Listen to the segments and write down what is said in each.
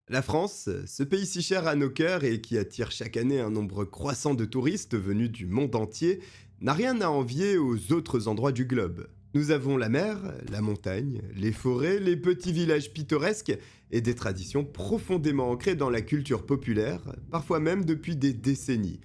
La France, ce pays si cher à nos cœurs et qui attire chaque année un nombre croissant de touristes venus du monde entier, n'a rien à envier aux autres endroits du globe. Nous avons la mer, la montagne, les forêts, les petits villages pittoresques et des traditions profondément ancrées dans la culture populaire, parfois même depuis des décennies.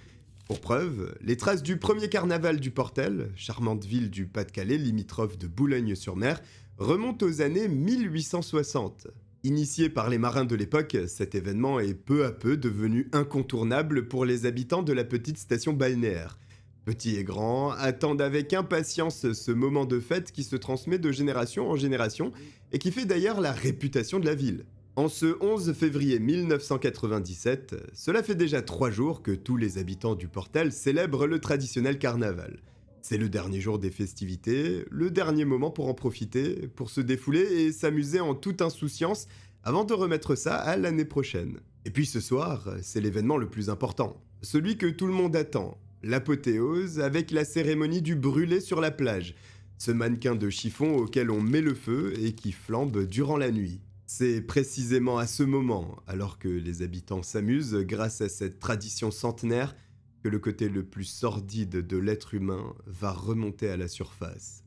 Pour preuve, les traces du premier carnaval du Portel, charmante ville du Pas-de-Calais limitrophe de Boulogne-sur-Mer, remontent aux années 1860. Initié par les marins de l'époque, cet événement est peu à peu devenu incontournable pour les habitants de la petite station balnéaire. Petits et grands attendent avec impatience ce moment de fête qui se transmet de génération en génération et qui fait d'ailleurs la réputation de la ville. En ce 11 février 1997, cela fait déjà 3 jours que tous les habitants du Portal célèbrent le traditionnel carnaval. C'est le dernier jour des festivités, le dernier moment pour en profiter, pour se défouler et s'amuser en toute insouciance avant de remettre ça à l'année prochaine. Et puis ce soir, c'est l'événement le plus important, celui que tout le monde attend, l'apothéose avec la cérémonie du brûlé sur la plage, ce mannequin de chiffon auquel on met le feu et qui flambe durant la nuit. C'est précisément à ce moment, alors que les habitants s'amusent grâce à cette tradition centenaire, que le côté le plus sordide de l'être humain va remonter à la surface.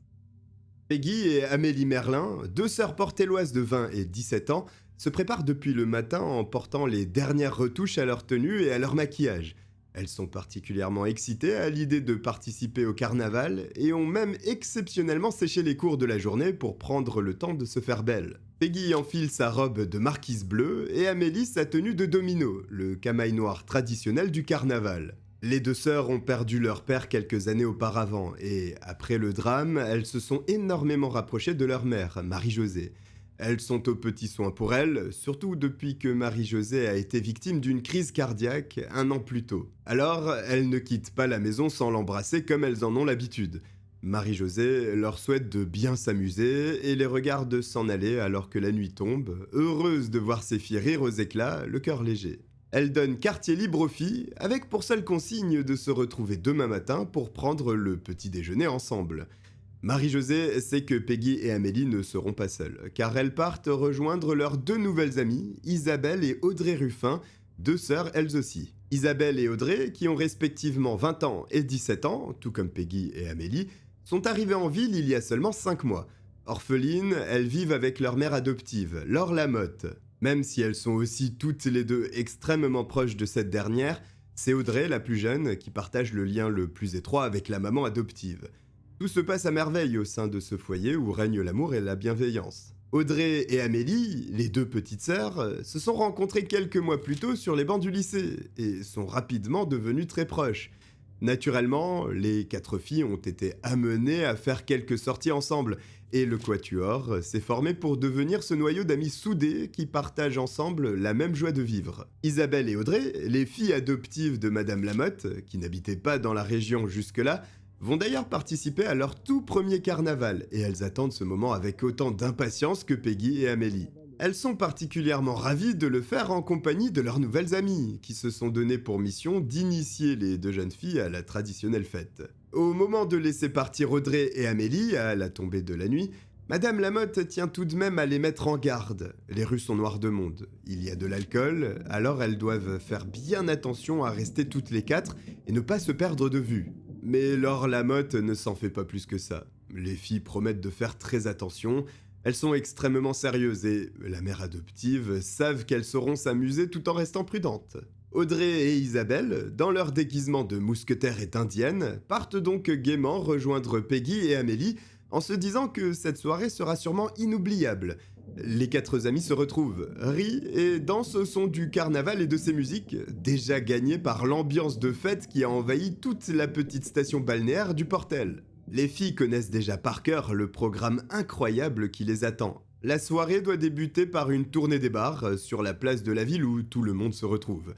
Peggy et Amélie Merlin, deux sœurs portelloises de 20 et 17 ans, se préparent depuis le matin en portant les dernières retouches à leur tenue et à leur maquillage. Elles sont particulièrement excitées à l'idée de participer au carnaval et ont même exceptionnellement séché les cours de la journée pour prendre le temps de se faire belle. Peggy enfile sa robe de marquise bleue et Amélie sa tenue de domino, le camail noir traditionnel du carnaval. Les deux sœurs ont perdu leur père quelques années auparavant et, après le drame, elles se sont énormément rapprochées de leur mère, Marie-Josée. Elles sont aux petits soins pour elle, surtout depuis que Marie-Josée a été victime d'une crise cardiaque 1 an plus tôt. Alors, elles ne quittent pas la maison sans l'embrasser comme elles en ont l'habitude. Marie-Josée leur souhaite de bien s'amuser et les regarde s'en aller alors que la nuit tombe, heureuse de voir ses filles rire aux éclats, le cœur léger. Elle donne quartier libre aux filles, avec pour seule consigne de se retrouver demain matin pour prendre le petit déjeuner ensemble. Marie-Josée sait que Peggy et Amélie ne seront pas seules, car elles partent rejoindre leurs deux nouvelles amies, Isabelle et Audrey Ruffin, deux sœurs elles aussi. Isabelle et Audrey, qui ont respectivement 20 ans et 17 ans, tout comme Peggy et Amélie, sont arrivées en ville il y a seulement 5 mois. Orphelines, elles vivent avec leur mère adoptive, Laure Lamotte. Même si elles sont aussi toutes les deux extrêmement proches de cette dernière, c'est Audrey, la plus jeune, qui partage le lien le plus étroit avec la maman adoptive. Tout se passe à merveille au sein de ce foyer où règne l'amour et la bienveillance. Audrey et Amélie, les deux petites sœurs, se sont rencontrées quelques mois plus tôt sur les bancs du lycée et sont rapidement devenues très proches. Naturellement, les 4 filles ont été amenées à faire quelques sorties ensemble et le quatuor s'est formé pour devenir ce noyau d'amis soudés qui partagent ensemble la même joie de vivre. Isabelle et Audrey, les filles adoptives de Madame Lamotte, qui n'habitaient pas dans la région jusque-là, vont d'ailleurs participer à leur tout premier carnaval et elles attendent ce moment avec autant d'impatience que Peggy et Amélie. Elles sont particulièrement ravies de le faire en compagnie de leurs nouvelles amies, qui se sont donné pour mission d'initier les deux jeunes filles à la traditionnelle fête. Au moment de laisser partir Audrey et Amélie, à la tombée de la nuit, Madame Lamotte tient tout de même à les mettre en garde. Les rues sont noires de monde. Il y a de l'alcool, alors elles doivent faire bien attention à rester toutes les 4 et ne pas se perdre de vue. Mais Laure Lamotte ne s'en fait pas plus que ça. Les filles promettent de faire très attention. Elles sont extrêmement sérieuses et la mère adoptive savent qu'elles sauront s'amuser tout en restant prudentes. Audrey et Isabelle, dans leur déguisement de mousquetaires et d'indiennes, partent donc gaiement rejoindre Peggy et Amélie en se disant que cette soirée sera sûrement inoubliable. Les 4 amis se retrouvent, rient et dansent au son du carnaval et de ses musiques, déjà gagnées par l'ambiance de fête qui a envahi toute la petite station balnéaire du Portel. Les filles connaissent déjà par cœur le programme incroyable qui les attend. La soirée doit débuter par une tournée des bars sur la place de la ville où tout le monde se retrouve.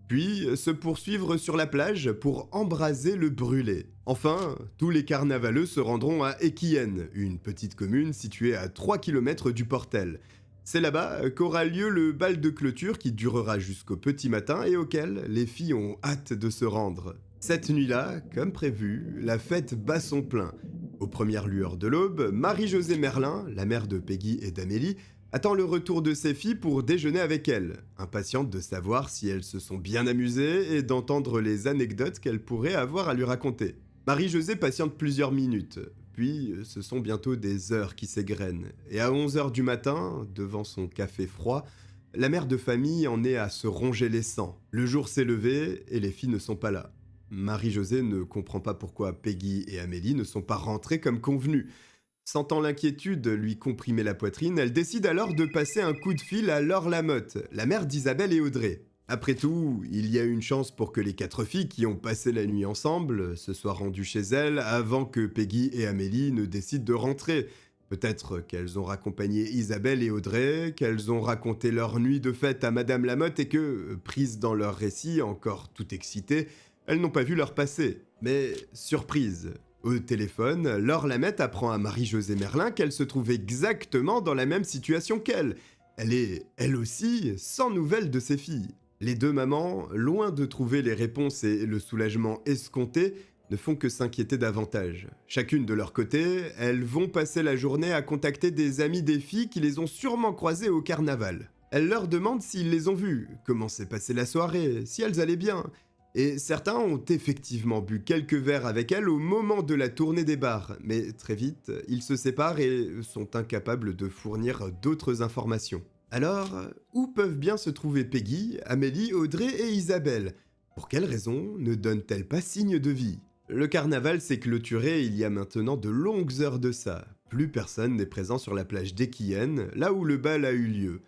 Puis se poursuivre sur la plage pour embraser le brûlé. Enfin, tous les carnavaleux se rendront à Equien, une petite commune située à 3 km du Portel. C'est là-bas qu'aura lieu le bal de clôture qui durera jusqu'au petit matin et auquel les filles ont hâte de se rendre. Cette nuit-là, comme prévu, la fête bat son plein. Aux premières lueurs de l'aube, Marie-Josée Merlin, la mère de Peggy et d'Amélie, attend le retour de ses filles pour déjeuner avec elles, impatiente de savoir si elles se sont bien amusées et d'entendre les anecdotes qu'elles pourraient avoir à lui raconter. Marie-Josée patiente plusieurs minutes, puis ce sont bientôt des heures qui s'égrènent, et à 11 heures du matin, devant son café froid, la mère de famille en est à se ronger les sangs. Le jour s'est levé et les filles ne sont pas là. Marie-Josée ne comprend pas pourquoi Peggy et Amélie ne sont pas rentrées comme convenu. Sentant l'inquiétude lui comprimer la poitrine, elle décide alors de passer un coup de fil à Laure Lamotte, la mère d'Isabelle et Audrey. Après tout, il y a une chance pour que les 4 filles qui ont passé la nuit ensemble se soient rendues chez elles avant que Peggy et Amélie ne décident de rentrer. Peut-être qu'elles ont raccompagné Isabelle et Audrey, qu'elles ont raconté leur nuit de fête à Madame Lamotte et que, prises dans leur récit, encore tout excitées, elles n'ont pas vu leur passé. Mais surprise, au téléphone, Laure Lamotte apprend à Marie-Josée Merlin qu'elle se trouve exactement dans la même situation qu'elle. Elle est, elle aussi, sans nouvelles de ses filles. Les 2 mamans, loin de trouver les réponses et le soulagement escomptés, ne font que s'inquiéter davantage. Chacune de leur côté, elles vont passer la journée à contacter des amis des filles qui les ont sûrement croisées au carnaval. Elles leur demandent s'ils les ont vues, comment s'est passée la soirée, si elles allaient bien. Et certains ont effectivement bu quelques verres avec elles au moment de la tournée des bars, mais très vite, ils se séparent et sont incapables de fournir d'autres informations. Alors, où peuvent bien se trouver Peggy, Amélie, Audrey et Isabelle? Pour quelles raisons ne donnent-elles pas signe de vie? Le carnaval s'est clôturé il y a maintenant de longues heures de ça. Plus personne n'est présent sur la plage d'Equillen, là où le bal a eu lieu.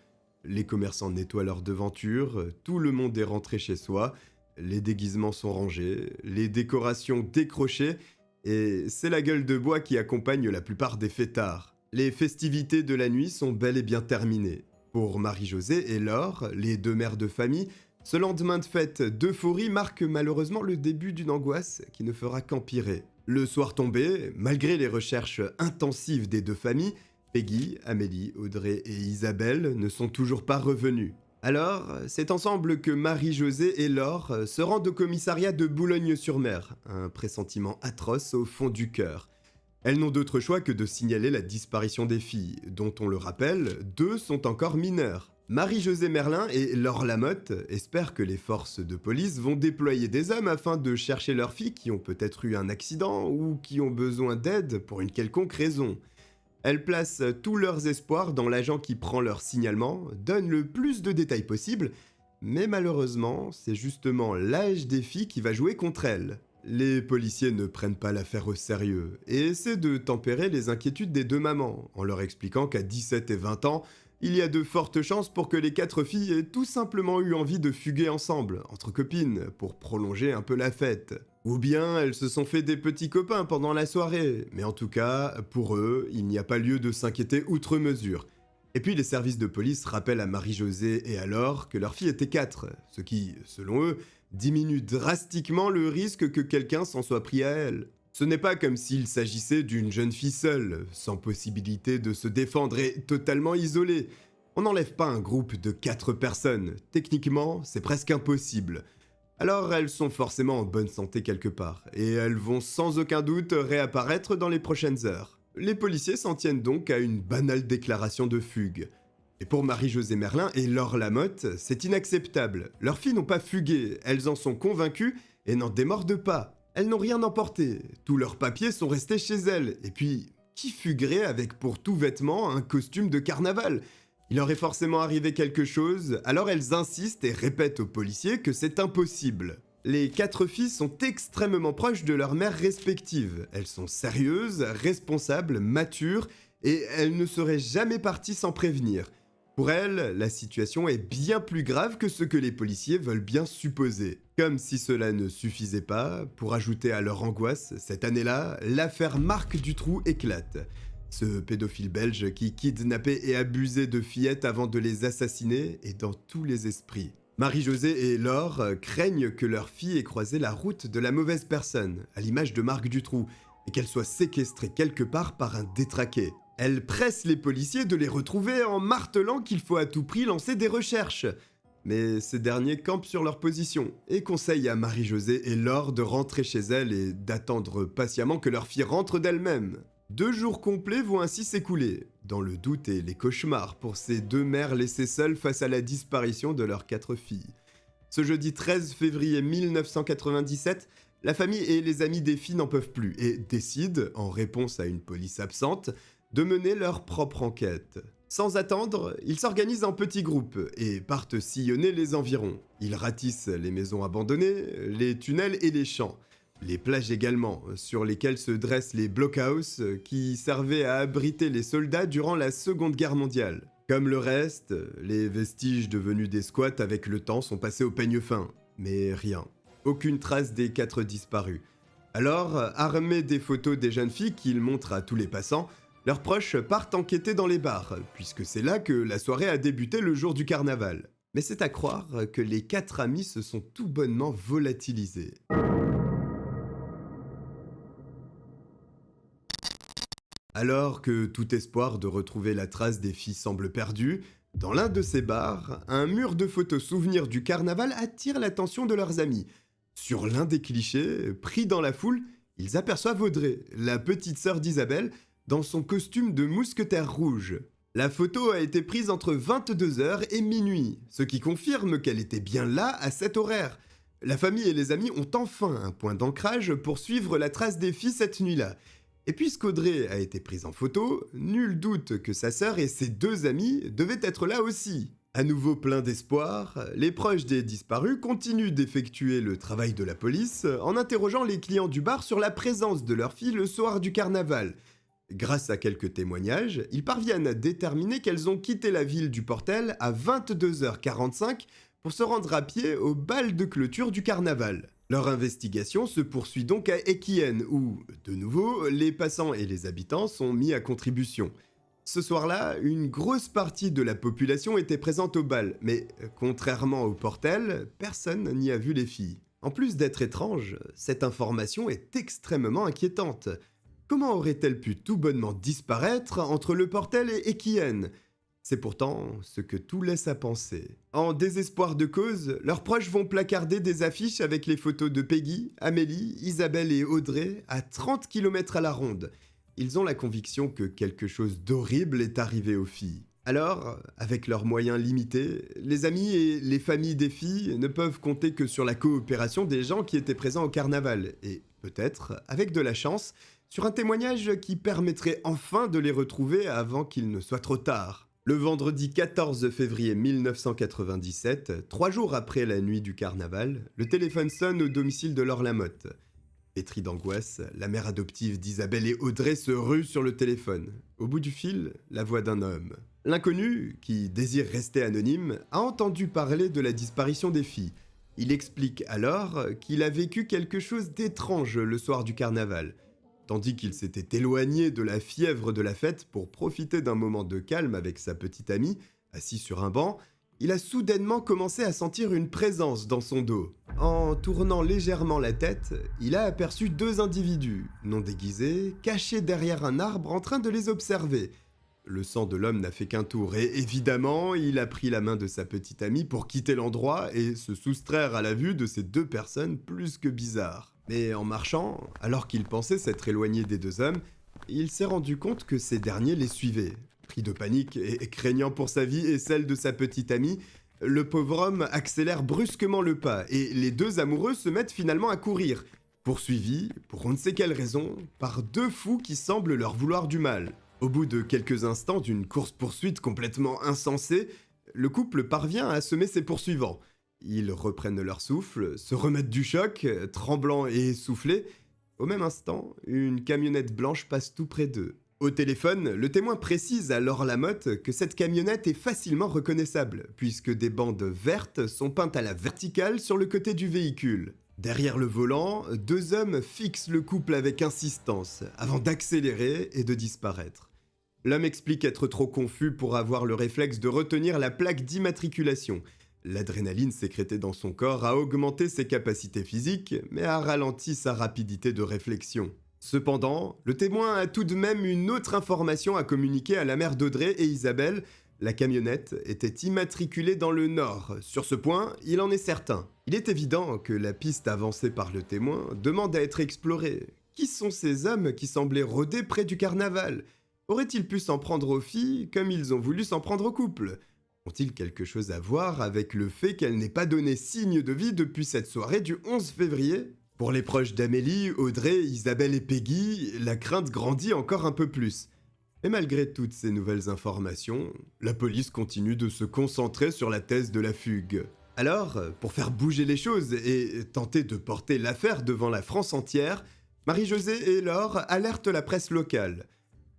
Les commerçants nettoient leurs devantures, tout le monde est rentré chez soi, les déguisements sont rangés, les décorations décrochées, et c'est la gueule de bois qui accompagne la plupart des fêtards. Les festivités de la nuit sont bel et bien terminées. Pour Marie-Josée et Laure, les 2 mères de famille, ce lendemain de fête d'euphorie marque malheureusement le début d'une angoisse qui ne fera qu'empirer. Le soir tombé, malgré les recherches intensives des 2 familles, Peggy, Amélie, Audrey et Isabelle ne sont toujours pas revenues. Alors, c'est ensemble que Marie-Josée et Laure se rendent au commissariat de Boulogne-sur-Mer, un pressentiment atroce au fond du cœur. Elles n'ont d'autre choix que de signaler la disparition des filles, dont on le rappelle, 2 sont encore mineures. Marie-Josée Merlin et Laure Lamotte espèrent que les forces de police vont déployer des hommes afin de chercher leurs filles qui ont peut-être eu un accident ou qui ont besoin d'aide pour une quelconque raison. Elles placent tous leurs espoirs dans l'agent qui prend leur signalement, donne le plus de détails possible, mais malheureusement, c'est justement l'âge des filles qui va jouer contre elles. Les policiers ne prennent pas l'affaire au sérieux et essaient de tempérer les inquiétudes des 2 mamans, en leur expliquant qu'à 17 et 20 ans, il y a de fortes chances pour que les 4 filles aient tout simplement eu envie de fuguer ensemble, entre copines, pour prolonger un peu la fête. Ou bien elles se sont fait des petits copains pendant la soirée, mais en tout cas, pour eux, il n'y a pas lieu de s'inquiéter outre mesure. Et puis les services de police rappellent à Marie-Josée et à Laure que leurs filles étaient 4, ce qui, selon eux, diminue drastiquement le risque que quelqu'un s'en soit pris à elles. Ce n'est pas comme s'il s'agissait d'une jeune fille seule, sans possibilité de se défendre et totalement isolée. On n'enlève pas un groupe de 4 personnes, techniquement c'est presque impossible. Alors elles sont forcément en bonne santé quelque part, et elles vont sans aucun doute réapparaître dans les prochaines heures. Les policiers s'en tiennent donc à une banale déclaration de fugue. Et pour Marie-Josée Merlin et Laure Lamotte, c'est inacceptable. Leurs filles n'ont pas fugué, elles en sont convaincues et n'en démordent pas. Elles n'ont rien emporté, tous leurs papiers sont restés chez elles. Et puis, qui fuguerait avec pour tout vêtement un costume de carnaval? Il aurait forcément arrivé quelque chose, alors elles insistent et répètent aux policiers que c'est impossible. Les 4 filles sont extrêmement proches de leurs mères respectives. Elles sont sérieuses, responsables, matures, et elles ne seraient jamais parties sans prévenir. Pour elles, la situation est bien plus grave que ce que les policiers veulent bien supposer. Comme si cela ne suffisait pas, pour ajouter à leur angoisse, cette année-là, l'affaire Marc Dutroux éclate. Ce pédophile belge qui kidnappait et abusait de fillettes avant de les assassiner est dans tous les esprits. Marie-Josée et Laure craignent que leur fille ait croisé la route de la mauvaise personne, à l'image de Marc Dutroux, et qu'elle soit séquestrée quelque part par un détraqué. Elles pressent les policiers de les retrouver en martelant qu'il faut à tout prix lancer des recherches. Mais ces derniers campent sur leur position et conseillent à Marie-Josée et Laure de rentrer chez elles et d'attendre patiemment que leur fille rentre d'elle-même. 2 jours complets vont ainsi s'écouler, dans le doute et les cauchemars pour ces deux mères laissées seules face à la disparition de leurs 4 filles. Ce jeudi 13 février 1997, la famille et les amis des filles n'en peuvent plus et décident, en réponse à une police absente, de mener leur propre enquête. Sans attendre, ils s'organisent en petits groupes et partent sillonner les environs. Ils ratissent les maisons abandonnées, les tunnels et les champs. Les plages également, sur lesquelles se dressent les blockhouses qui servaient à abriter les soldats durant la Seconde Guerre mondiale. Comme le reste, les vestiges devenus des squats avec le temps sont passés au peigne fin. Mais rien. Aucune trace des 4 disparus. Alors, armés des photos des jeunes filles qu'ils montrent à tous les passants, leurs proches partent enquêter dans les bars, puisque c'est là que la soirée a débuté le jour du carnaval. Mais c'est à croire que les 4 amis se sont tout bonnement volatilisés. Alors que tout espoir de retrouver la trace des filles semble perdu, dans l'un de ces bars, un mur de photos souvenirs du carnaval attire l'attention de leurs amis. Sur l'un des clichés, pris dans la foule, ils aperçoivent Audrey, la petite sœur d'Isabelle, dans son costume de mousquetaire rouge. La photo a été prise entre 22h et minuit, ce qui confirme qu'elle était bien là à cet horaire. La famille et les amis ont enfin un point d'ancrage pour suivre la trace des filles cette nuit-là. Et puisqu'Audrey a été prise en photo, nul doute que sa sœur et ses 2 amis devaient être là aussi. À nouveau plein d'espoir, les proches des disparus continuent d'effectuer le travail de la police en interrogeant les clients du bar sur la présence de leur fille le soir du carnaval. Grâce à quelques témoignages, ils parviennent à déterminer qu'elles ont quitté la ville du Portel à 22h45 pour se rendre à pied au bal de clôture du carnaval. Leur investigation se poursuit donc à Equienne où, de nouveau, les passants et les habitants sont mis à contribution. Ce soir-là, une grosse partie de la population était présente au bal, mais contrairement au Portel, personne n'y a vu les filles. En plus d'être étrange, cette information est extrêmement inquiétante. Comment aurait-elle pu tout bonnement disparaître entre le Portel et Equienne ? C'est pourtant ce que tout laisse à penser. En désespoir de cause, leurs proches vont placarder des affiches avec les photos de Peggy, Amélie, Isabelle et Audrey à 30 km à la ronde. Ils ont la conviction que quelque chose d'horrible est arrivé aux filles. Alors, avec leurs moyens limités, les amis et les familles des filles ne peuvent compter que sur la coopération des gens qui étaient présents au carnaval, et peut-être, avec de la chance, sur un témoignage qui permettrait enfin de les retrouver avant qu'il ne soit trop tard. Le vendredi 14 février 1997, 3 jours après la nuit du carnaval, le téléphone sonne au domicile de Laure Lamotte. Pétrie d'angoisse, la mère adoptive d'Isabelle et Audrey se rue sur le téléphone. Au bout du fil, la voix d'un homme. L'inconnu, qui désire rester anonyme, a entendu parler de la disparition des filles. Il explique alors qu'il a vécu quelque chose d'étrange le soir du carnaval. Tandis qu'il s'était éloigné de la fièvre de la fête pour profiter d'un moment de calme avec sa petite amie, assis sur un banc, il a soudainement commencé à sentir une présence dans son dos. En tournant légèrement la tête, il a aperçu 2 individus, non déguisés, cachés derrière un arbre en train de les observer. Le sang de l'homme n'a fait qu'un tour et évidemment, il a pris la main de sa petite amie pour quitter l'endroit et se soustraire à la vue de ces 2 personnes plus que bizarres. Mais en marchant, alors qu'il pensait s'être éloigné des 2 hommes, il s'est rendu compte que ces derniers les suivaient. Pris de panique et craignant pour sa vie et celle de sa petite amie, le pauvre homme accélère brusquement le pas et les 2 amoureux se mettent finalement à courir, poursuivis, pour on ne sait quelle raison, par 2 fous qui semblent leur vouloir du mal. Au bout de quelques instants d'une course-poursuite complètement insensée, le couple parvient à semer ses poursuivants. Ils reprennent leur souffle, se remettent du choc, tremblants et essoufflés. Au même instant, une camionnette blanche passe tout près d'eux. Au téléphone, le témoin précise à Laure Lamotte que cette camionnette est facilement reconnaissable, puisque des bandes vertes sont peintes à la verticale sur le côté du véhicule. Derrière le volant, 2 hommes fixent le couple avec insistance, avant d'accélérer et de disparaître. L'homme explique être trop confus pour avoir le réflexe de retenir la plaque d'immatriculation. L'adrénaline sécrétée dans son corps a augmenté ses capacités physiques, mais a ralenti sa rapidité de réflexion. Cependant, le témoin a tout de même une autre information à communiquer à la mère d'Audrey et Isabelle. La camionnette était immatriculée dans le Nord. Sur ce point, il en est certain. Il est évident que la piste avancée par le témoin demande à être explorée. Qui sont ces hommes qui semblaient rôder près du carnaval? Auraient-ils pu s'en prendre aux filles comme ils ont voulu s'en prendre au couple? Ont-ils quelque chose à voir avec le fait qu'elle n'ait pas donné signe de vie depuis cette soirée du 11 février? Pour les proches d'Amélie, Audrey, Isabelle et Peggy, la crainte grandit encore un peu plus. Et malgré toutes ces nouvelles informations, la police continue de se concentrer sur la thèse de la fugue. Alors, pour faire bouger les choses et tenter de porter l'affaire devant la France entière, Marie-Josée et Laure alertent la presse locale.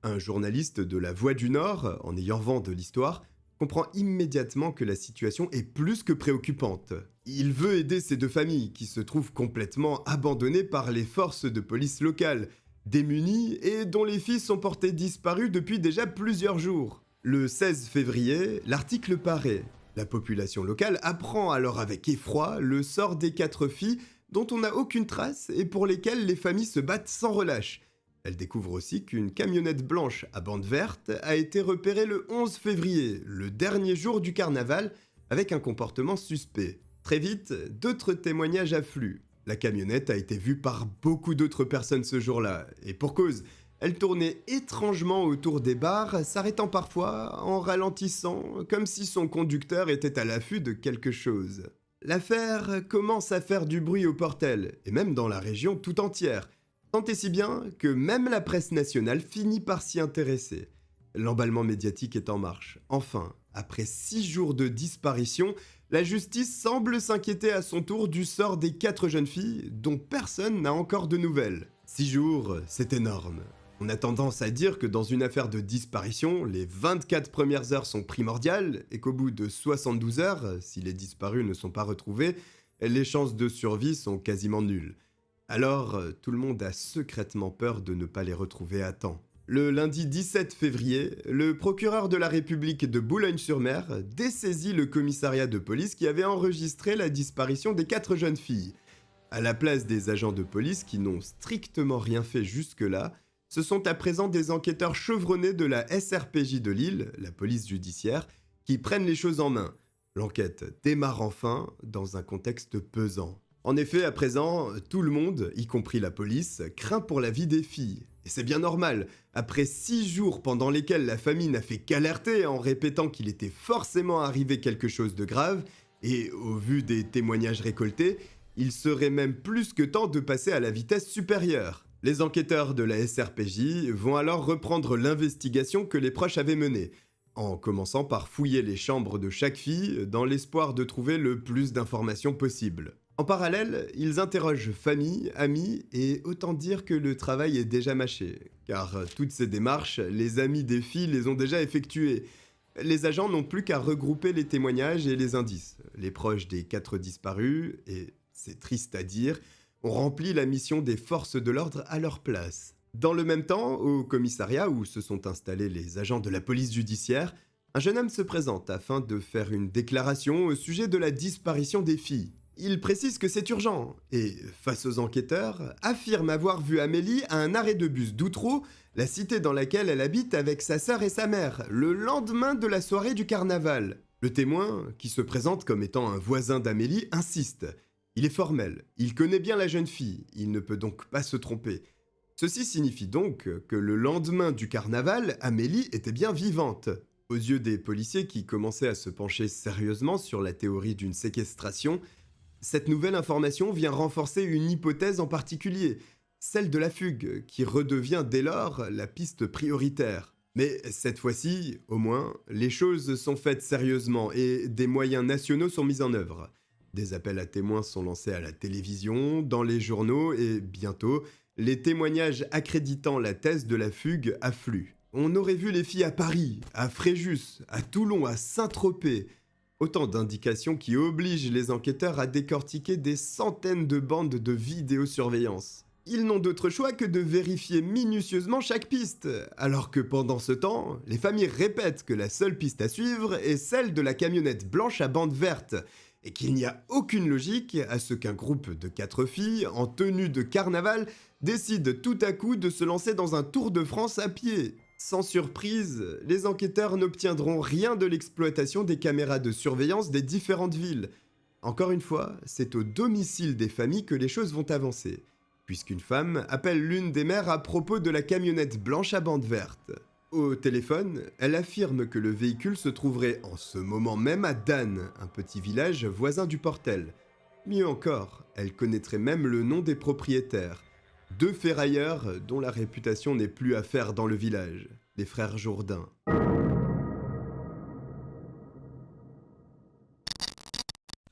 Un journaliste de La Voix du Nord, en ayant vent de l'histoire, comprend immédiatement que la situation est plus que préoccupante. Il veut aider ces deux familles qui se trouvent complètement abandonnées par les forces de police locales, démunies et dont les filles sont portées disparues depuis déjà plusieurs jours. Le 16 février, l'article paraît. La population locale apprend alors avec effroi le sort des 4 filles dont on n'a aucune trace et pour lesquelles les familles se battent sans relâche. Elle découvre aussi qu'une camionnette blanche à bande verte a été repérée le 11 février, le dernier jour du carnaval, avec un comportement suspect. Très vite, d'autres témoignages affluent. La camionnette a été vue par beaucoup d'autres personnes ce jour-là, et pour cause, elle tournait étrangement autour des bars, s'arrêtant parfois en ralentissant, comme si son conducteur était à l'affût de quelque chose. L'affaire commence à faire du bruit au Portel, et même dans la région tout entière. Tant et si bien que même la presse nationale finit par s'y intéresser. L'emballement médiatique est en marche. Enfin, après 6 jours de disparition, la justice semble s'inquiéter à son tour du sort des 4 jeunes filles dont personne n'a encore de nouvelles. 6 jours, c'est énorme. On a tendance à dire que dans une affaire de disparition, les 24 premières heures sont primordiales et qu'au bout de 72 heures, si les disparus ne sont pas retrouvés, les chances de survie sont quasiment nulles. Alors, tout le monde a secrètement peur de ne pas les retrouver à temps. Le lundi 17 février, le procureur de la République de Boulogne-sur-Mer dessaisit le commissariat de police qui avait enregistré la disparition des 4 jeunes filles. À la place des agents de police qui n'ont strictement rien fait jusque-là, ce sont à présent des enquêteurs chevronnés de la SRPJ de Lille, la police judiciaire, qui prennent les choses en main. L'enquête démarre enfin dans un contexte pesant. En effet, à présent, tout le monde, y compris la police, craint pour la vie des filles. Et c'est bien normal, après 6 jours pendant lesquels la famille n'a fait qu'alerter en répétant qu'il était forcément arrivé quelque chose de grave, et au vu des témoignages récoltés, il serait même plus que temps de passer à la vitesse supérieure. Les enquêteurs de la SRPJ vont alors reprendre l'investigation que les proches avaient menée, en commençant par fouiller les chambres de chaque fille dans l'espoir de trouver le plus d'informations possible. En parallèle, ils interrogent famille, amis, et autant dire que le travail est déjà mâché, car toutes ces démarches, les amis des filles les ont déjà effectuées. Les agents n'ont plus qu'à regrouper les témoignages et les indices. Les proches des 4 disparus, et c'est triste à dire, ont rempli la mission des forces de l'ordre à leur place. Dans le même temps, au commissariat où se sont installés les agents de la police judiciaire, un jeune homme se présente afin de faire une déclaration au sujet de la disparition des filles. Il précise que c'est urgent et, face aux enquêteurs, affirme avoir vu Amélie à un arrêt de bus d'Outreau, la cité dans laquelle elle habite avec sa sœur et sa mère, le lendemain de la soirée du carnaval. Le témoin, qui se présente comme étant un voisin d'Amélie, insiste. Il est formel, il connaît bien la jeune fille, il ne peut donc pas se tromper. Ceci signifie donc que le lendemain du carnaval, Amélie était bien vivante. Aux yeux des policiers qui commençaient à se pencher sérieusement sur la théorie d'une séquestration, cette nouvelle information vient renforcer une hypothèse en particulier, celle de la fugue, qui redevient dès lors la piste prioritaire. Mais cette fois-ci, au moins, les choses sont faites sérieusement et des moyens nationaux sont mis en œuvre. Des appels à témoins sont lancés à la télévision, dans les journaux et, bientôt, les témoignages accréditant la thèse de la fugue affluent. On aurait vu les filles à Paris, à Fréjus, à Toulon, à Saint-Tropez. Autant d'indications qui obligent les enquêteurs à décortiquer des centaines de bandes de vidéosurveillance. Ils n'ont d'autre choix que de vérifier minutieusement chaque piste, alors que pendant ce temps, les familles répètent que la seule piste à suivre est celle de la camionnette blanche à bande verte, et qu'il n'y a aucune logique à ce qu'un groupe de 4 filles, en tenue de carnaval, décide tout à coup de se lancer dans un tour de France à pied. Sans surprise, les enquêteurs n'obtiendront rien de l'exploitation des caméras de surveillance des différentes villes. Encore une fois, c'est au domicile des familles que les choses vont avancer. puisqu'une femme appelle l'une des mères à propos de la camionnette blanche à bande verte. Au téléphone, elle affirme que le véhicule se trouverait en ce moment même à Dan, un petit village voisin du Portel. Mieux encore, elle connaîtrait même le nom des propriétaires. Deux ferrailleurs dont la réputation n'est plus à faire dans le village, les frères Jourdain.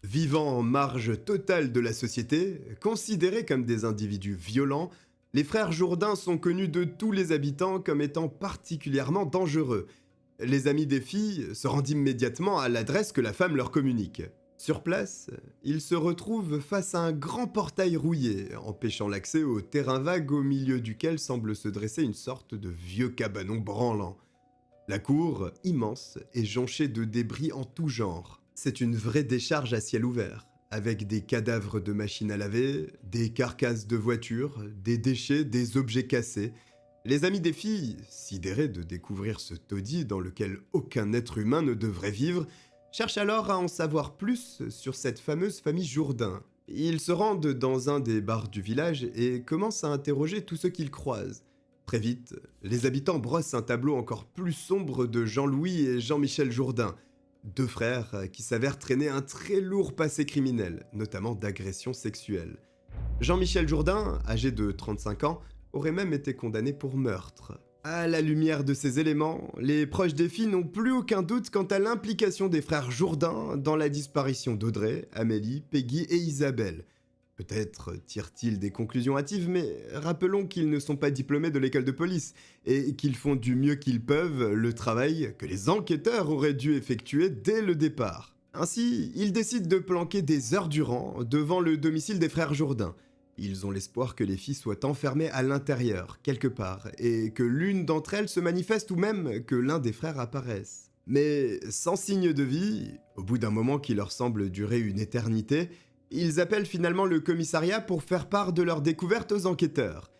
Vivant en marge totale de la société, considérés comme des individus violents, les frères Jourdain sont connus de tous les habitants comme étant particulièrement dangereux. Les amis des filles se rendent immédiatement à l'adresse que la femme leur communique. Sur place, ils se retrouvent face à un grand portail rouillé, empêchant l'accès au terrain vague au milieu duquel semble se dresser une sorte de vieux cabanon branlant. La cour, immense, est jonchée de débris en tout genre. C'est une vraie décharge à ciel ouvert, avec des cadavres de machines à laver, des carcasses de voitures, des déchets, des objets cassés. Les amis des filles, sidérés de découvrir ce taudis dans lequel aucun être humain ne devrait vivre, cherchent alors à en savoir plus sur cette fameuse famille Jourdain. Ils se rendent dans un des bars du village et commencent à interroger tous ceux qu'ils croisent. Très vite, les habitants brossent un tableau encore plus sombre de Jean-Louis et Jean-Michel Jourdain, deux frères qui s'avèrent traîner un très lourd passé criminel, notamment d'agression sexuelle. Jean-Michel Jourdain, âgé de 35 ans, aurait même été condamné pour meurtre. À la lumière de ces éléments, les proches des filles n'ont plus aucun doute quant à l'implication des frères Jourdain dans la disparition d'Audrey, Amélie, Peggy et Isabelle. Peut-être tirent-ils des conclusions hâtives, mais rappelons qu'ils ne sont pas diplômés de l'école de police et qu'ils font du mieux qu'ils peuvent le travail que les enquêteurs auraient dû effectuer dès le départ. Ainsi, ils décident de planquer des heures durant devant le domicile des frères Jourdain. Ils ont l'espoir que les filles soient enfermées à l'intérieur, quelque part, et que l'une d'entre elles se manifeste ou même que l'un des frères apparaisse. Mais sans signe de vie, au bout d'un moment qui leur semble durer une éternité, ils appellent finalement le commissariat pour faire part de leur découverte aux enquêteurs.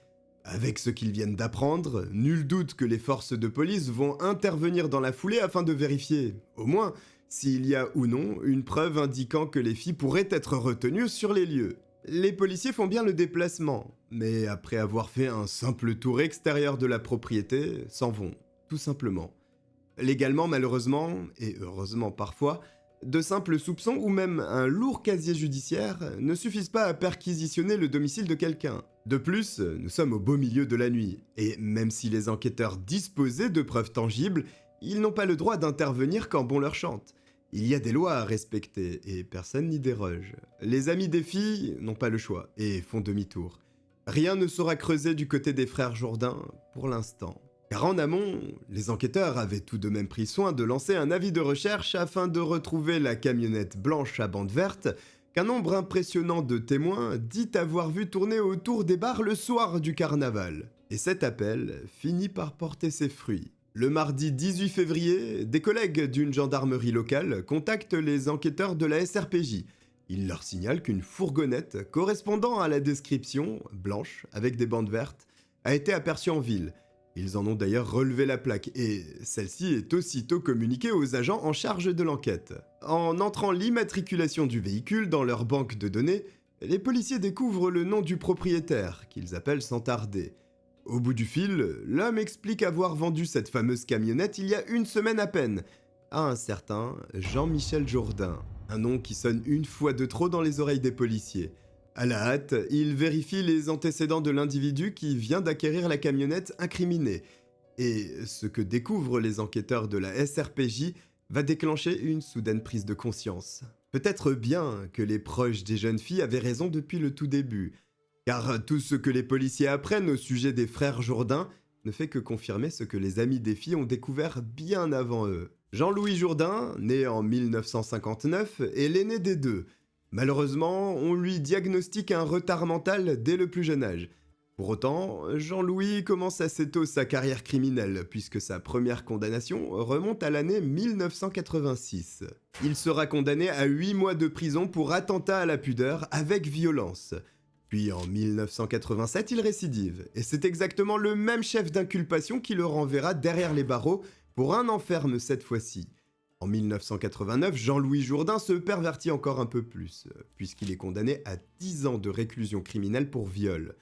Avec ce qu'ils viennent d'apprendre, nul doute que les forces de police vont intervenir dans la foulée afin de vérifier, au moins, s'il y a ou non une preuve indiquant que les filles pourraient être retenues sur les lieux. Les policiers font bien le déplacement, mais après avoir fait un simple tour extérieur de la propriété, s'en vont, tout simplement. Légalement, malheureusement, et heureusement parfois, de simples soupçons ou même un lourd casier judiciaire ne suffisent pas à perquisitionner le domicile de quelqu'un. De plus, nous sommes au beau milieu de la nuit, et même si les enquêteurs disposaient de preuves tangibles, ils n'ont pas le droit d'intervenir quand bon leur chante. Il y a des lois à respecter, et personne n'y déroge. Les amis des filles n'ont pas le choix, et font demi-tour. Rien ne sera creusé du côté des frères Jourdain, pour l'instant. Car en amont, les enquêteurs avaient tout de même pris soin de lancer un avis de recherche afin de retrouver la camionnette blanche à bande verte qu'un nombre impressionnant de témoins dit avoir vu tourner autour des bars le soir du carnaval. Et cet appel finit par porter ses fruits. Le mardi 18 février, des collègues d'une gendarmerie locale contactent les enquêteurs de la SRPJ. Ils leur signalent qu'une fourgonnette correspondant à la description, blanche, avec des bandes vertes, a été aperçue en ville. Ils en ont d'ailleurs relevé la plaque et celle-ci est aussitôt communiquée aux agents en charge de l'enquête. En entrant l'immatriculation du véhicule dans leur banque de données, les policiers découvrent le nom du propriétaire, qu'ils appellent sans tarder. Au bout du fil, l'homme explique avoir vendu cette fameuse camionnette il y a une semaine à peine, à un certain Jean-Michel Jourdain, un nom qui sonne une fois de trop dans les oreilles des policiers. À la hâte, il vérifie les antécédents de l'individu qui vient d'acquérir la camionnette incriminée. Et ce que découvrent les enquêteurs de la SRPJ va déclencher une soudaine prise de conscience. Peut-être bien que les proches des jeunes filles avaient raison depuis le tout début, car tout ce que les policiers apprennent au sujet des frères Jourdain ne fait que confirmer ce que les amis des filles ont découvert bien avant eux. Jean-Louis Jourdain, né en 1959, est l'aîné des deux. Malheureusement, on lui diagnostique un retard mental dès le plus jeune âge. Pour autant, Jean-Louis commence assez tôt sa carrière criminelle, puisque sa première condamnation remonte à l'année 1986. Il sera condamné à 8 mois de prison pour attentat à la pudeur avec violence. Puis en 1987, il récidive, et c'est exactement le même chef d'inculpation qui le renverra derrière les barreaux pour un enferme cette fois-ci. En 1989, Jean-Louis Jourdain se pervertit encore un peu plus, puisqu'il est condamné à 10 ans de réclusion criminelle pour viol.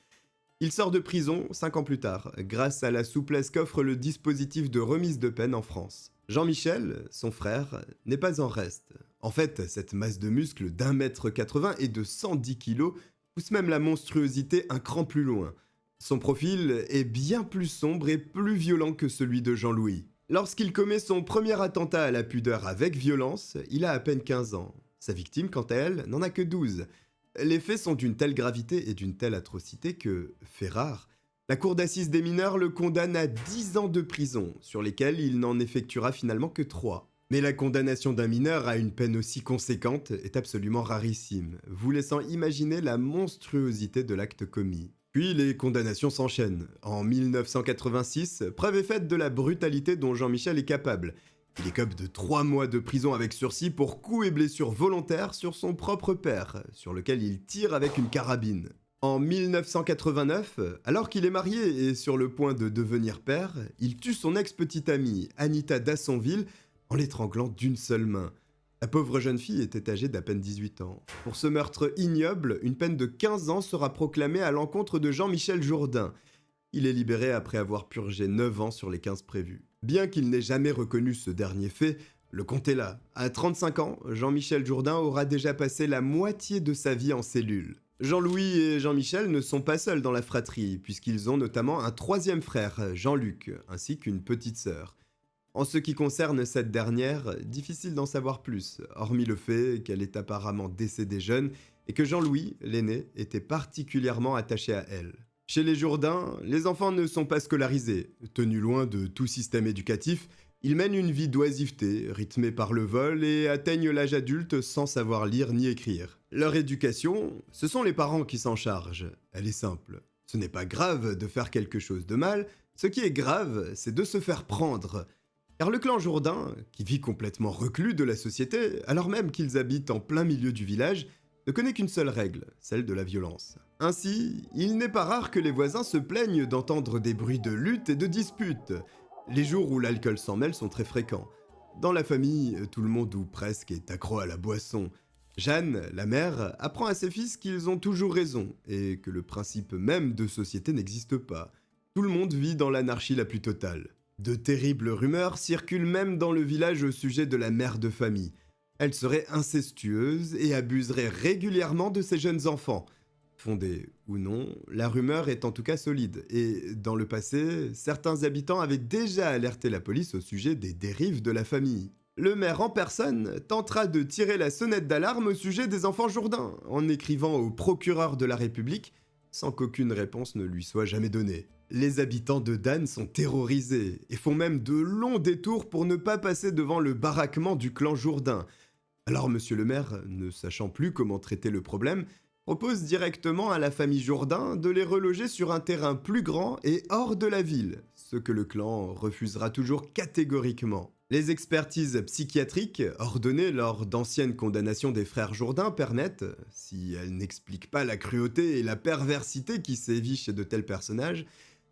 Il sort de prison 5 ans plus tard, grâce à la souplesse qu'offre le dispositif de remise de peine en France. Jean-Michel, son frère, n'est pas en reste. En fait, cette masse de muscles d'1,80 m et de 110 kg pousse même la monstruosité un cran plus loin. Son profil est bien plus sombre et plus violent que celui de Jean-Louis. Lorsqu'il commet son premier attentat à la pudeur avec violence, il a à peine 15 ans. Sa victime, quant à elle, n'en a que 12. Les faits sont d'une telle gravité et d'une telle atrocité que, fait rare, la cour d'assises des mineurs le condamne à 10 ans de prison, sur lesquels il n'en effectuera finalement que 3. Mais la condamnation d'un mineur à une peine aussi conséquente est absolument rarissime, vous laissant imaginer la monstruosité de l'acte commis. Puis les condamnations s'enchaînent. En 1986, preuve est faite de la brutalité dont Jean-Michel est capable. Il écope de 3 mois de prison avec sursis pour coups et blessures volontaires sur son propre père, sur lequel il tire avec une carabine. En 1989, alors qu'il est marié et sur le point de devenir père, il tue son ex-petite amie, Anita Dassonville, en l'étranglant d'une seule main. La pauvre jeune fille était âgée d'à peine 18 ans. Pour ce meurtre ignoble, une peine de 15 ans sera proclamée à l'encontre de Jean-Michel Jourdain. Il est libéré après avoir purgé 9 ans sur les 15 prévus. Bien qu'il n'ait jamais reconnu ce dernier fait, le compte est là. À 35 ans, Jean-Michel Jourdain aura déjà passé la moitié de sa vie en cellule. Jean-Louis et Jean-Michel ne sont pas seuls dans la fratrie, puisqu'ils ont notamment un troisième frère, Jean-Luc, ainsi qu'une petite sœur. En ce qui concerne cette dernière, difficile d'en savoir plus, hormis le fait qu'elle est apparemment décédée jeune et que Jean-Louis, l'aîné, était particulièrement attaché à elle. Chez les Jourdain, les enfants ne sont pas scolarisés. Tenus loin de tout système éducatif, ils mènent une vie d'oisiveté, rythmée par le vol, et atteignent l'âge adulte sans savoir lire ni écrire. Leur éducation, ce sont les parents qui s'en chargent. Elle est simple. Ce n'est pas grave de faire quelque chose de mal, ce qui est grave, c'est de se faire prendre. Car le clan Jourdain, qui vit complètement reclus de la société, alors même qu'ils habitent en plein milieu du village, ne connaît qu'une seule règle, celle de la violence. Ainsi, il n'est pas rare que les voisins se plaignent d'entendre des bruits de lutte et de disputes. Les jours où l'alcool s'en mêle sont très fréquents. Dans la famille, tout le monde ou presque est accro à la boisson. Jeanne, la mère, apprend à ses fils qu'ils ont toujours raison et que le principe même de société n'existe pas. Tout le monde vit dans l'anarchie la plus totale. De terribles rumeurs circulent même dans le village au sujet de la mère de famille. Elle serait incestueuse et abuserait régulièrement de ses jeunes enfants. Fondée ou non, la rumeur est en tout cas solide, et dans le passé, certains habitants avaient déjà alerté la police au sujet des dérives de la famille. Le maire en personne tentera de tirer la sonnette d'alarme au sujet des enfants Jourdain, en écrivant au procureur de la République, sans qu'aucune réponse ne lui soit jamais donnée. Les habitants de Dan sont terrorisés, et font même de longs détours pour ne pas passer devant le baraquement du clan Jourdain. Alors monsieur le maire, ne sachant plus comment traiter le problème, propose directement à la famille Jourdain de les reloger sur un terrain plus grand et hors de la ville, ce que le clan refusera toujours catégoriquement. Les expertises psychiatriques ordonnées lors d'anciennes condamnations des frères Jourdain permettent, si elles n'expliquent pas la cruauté et la perversité qui sévit chez de tels personnages,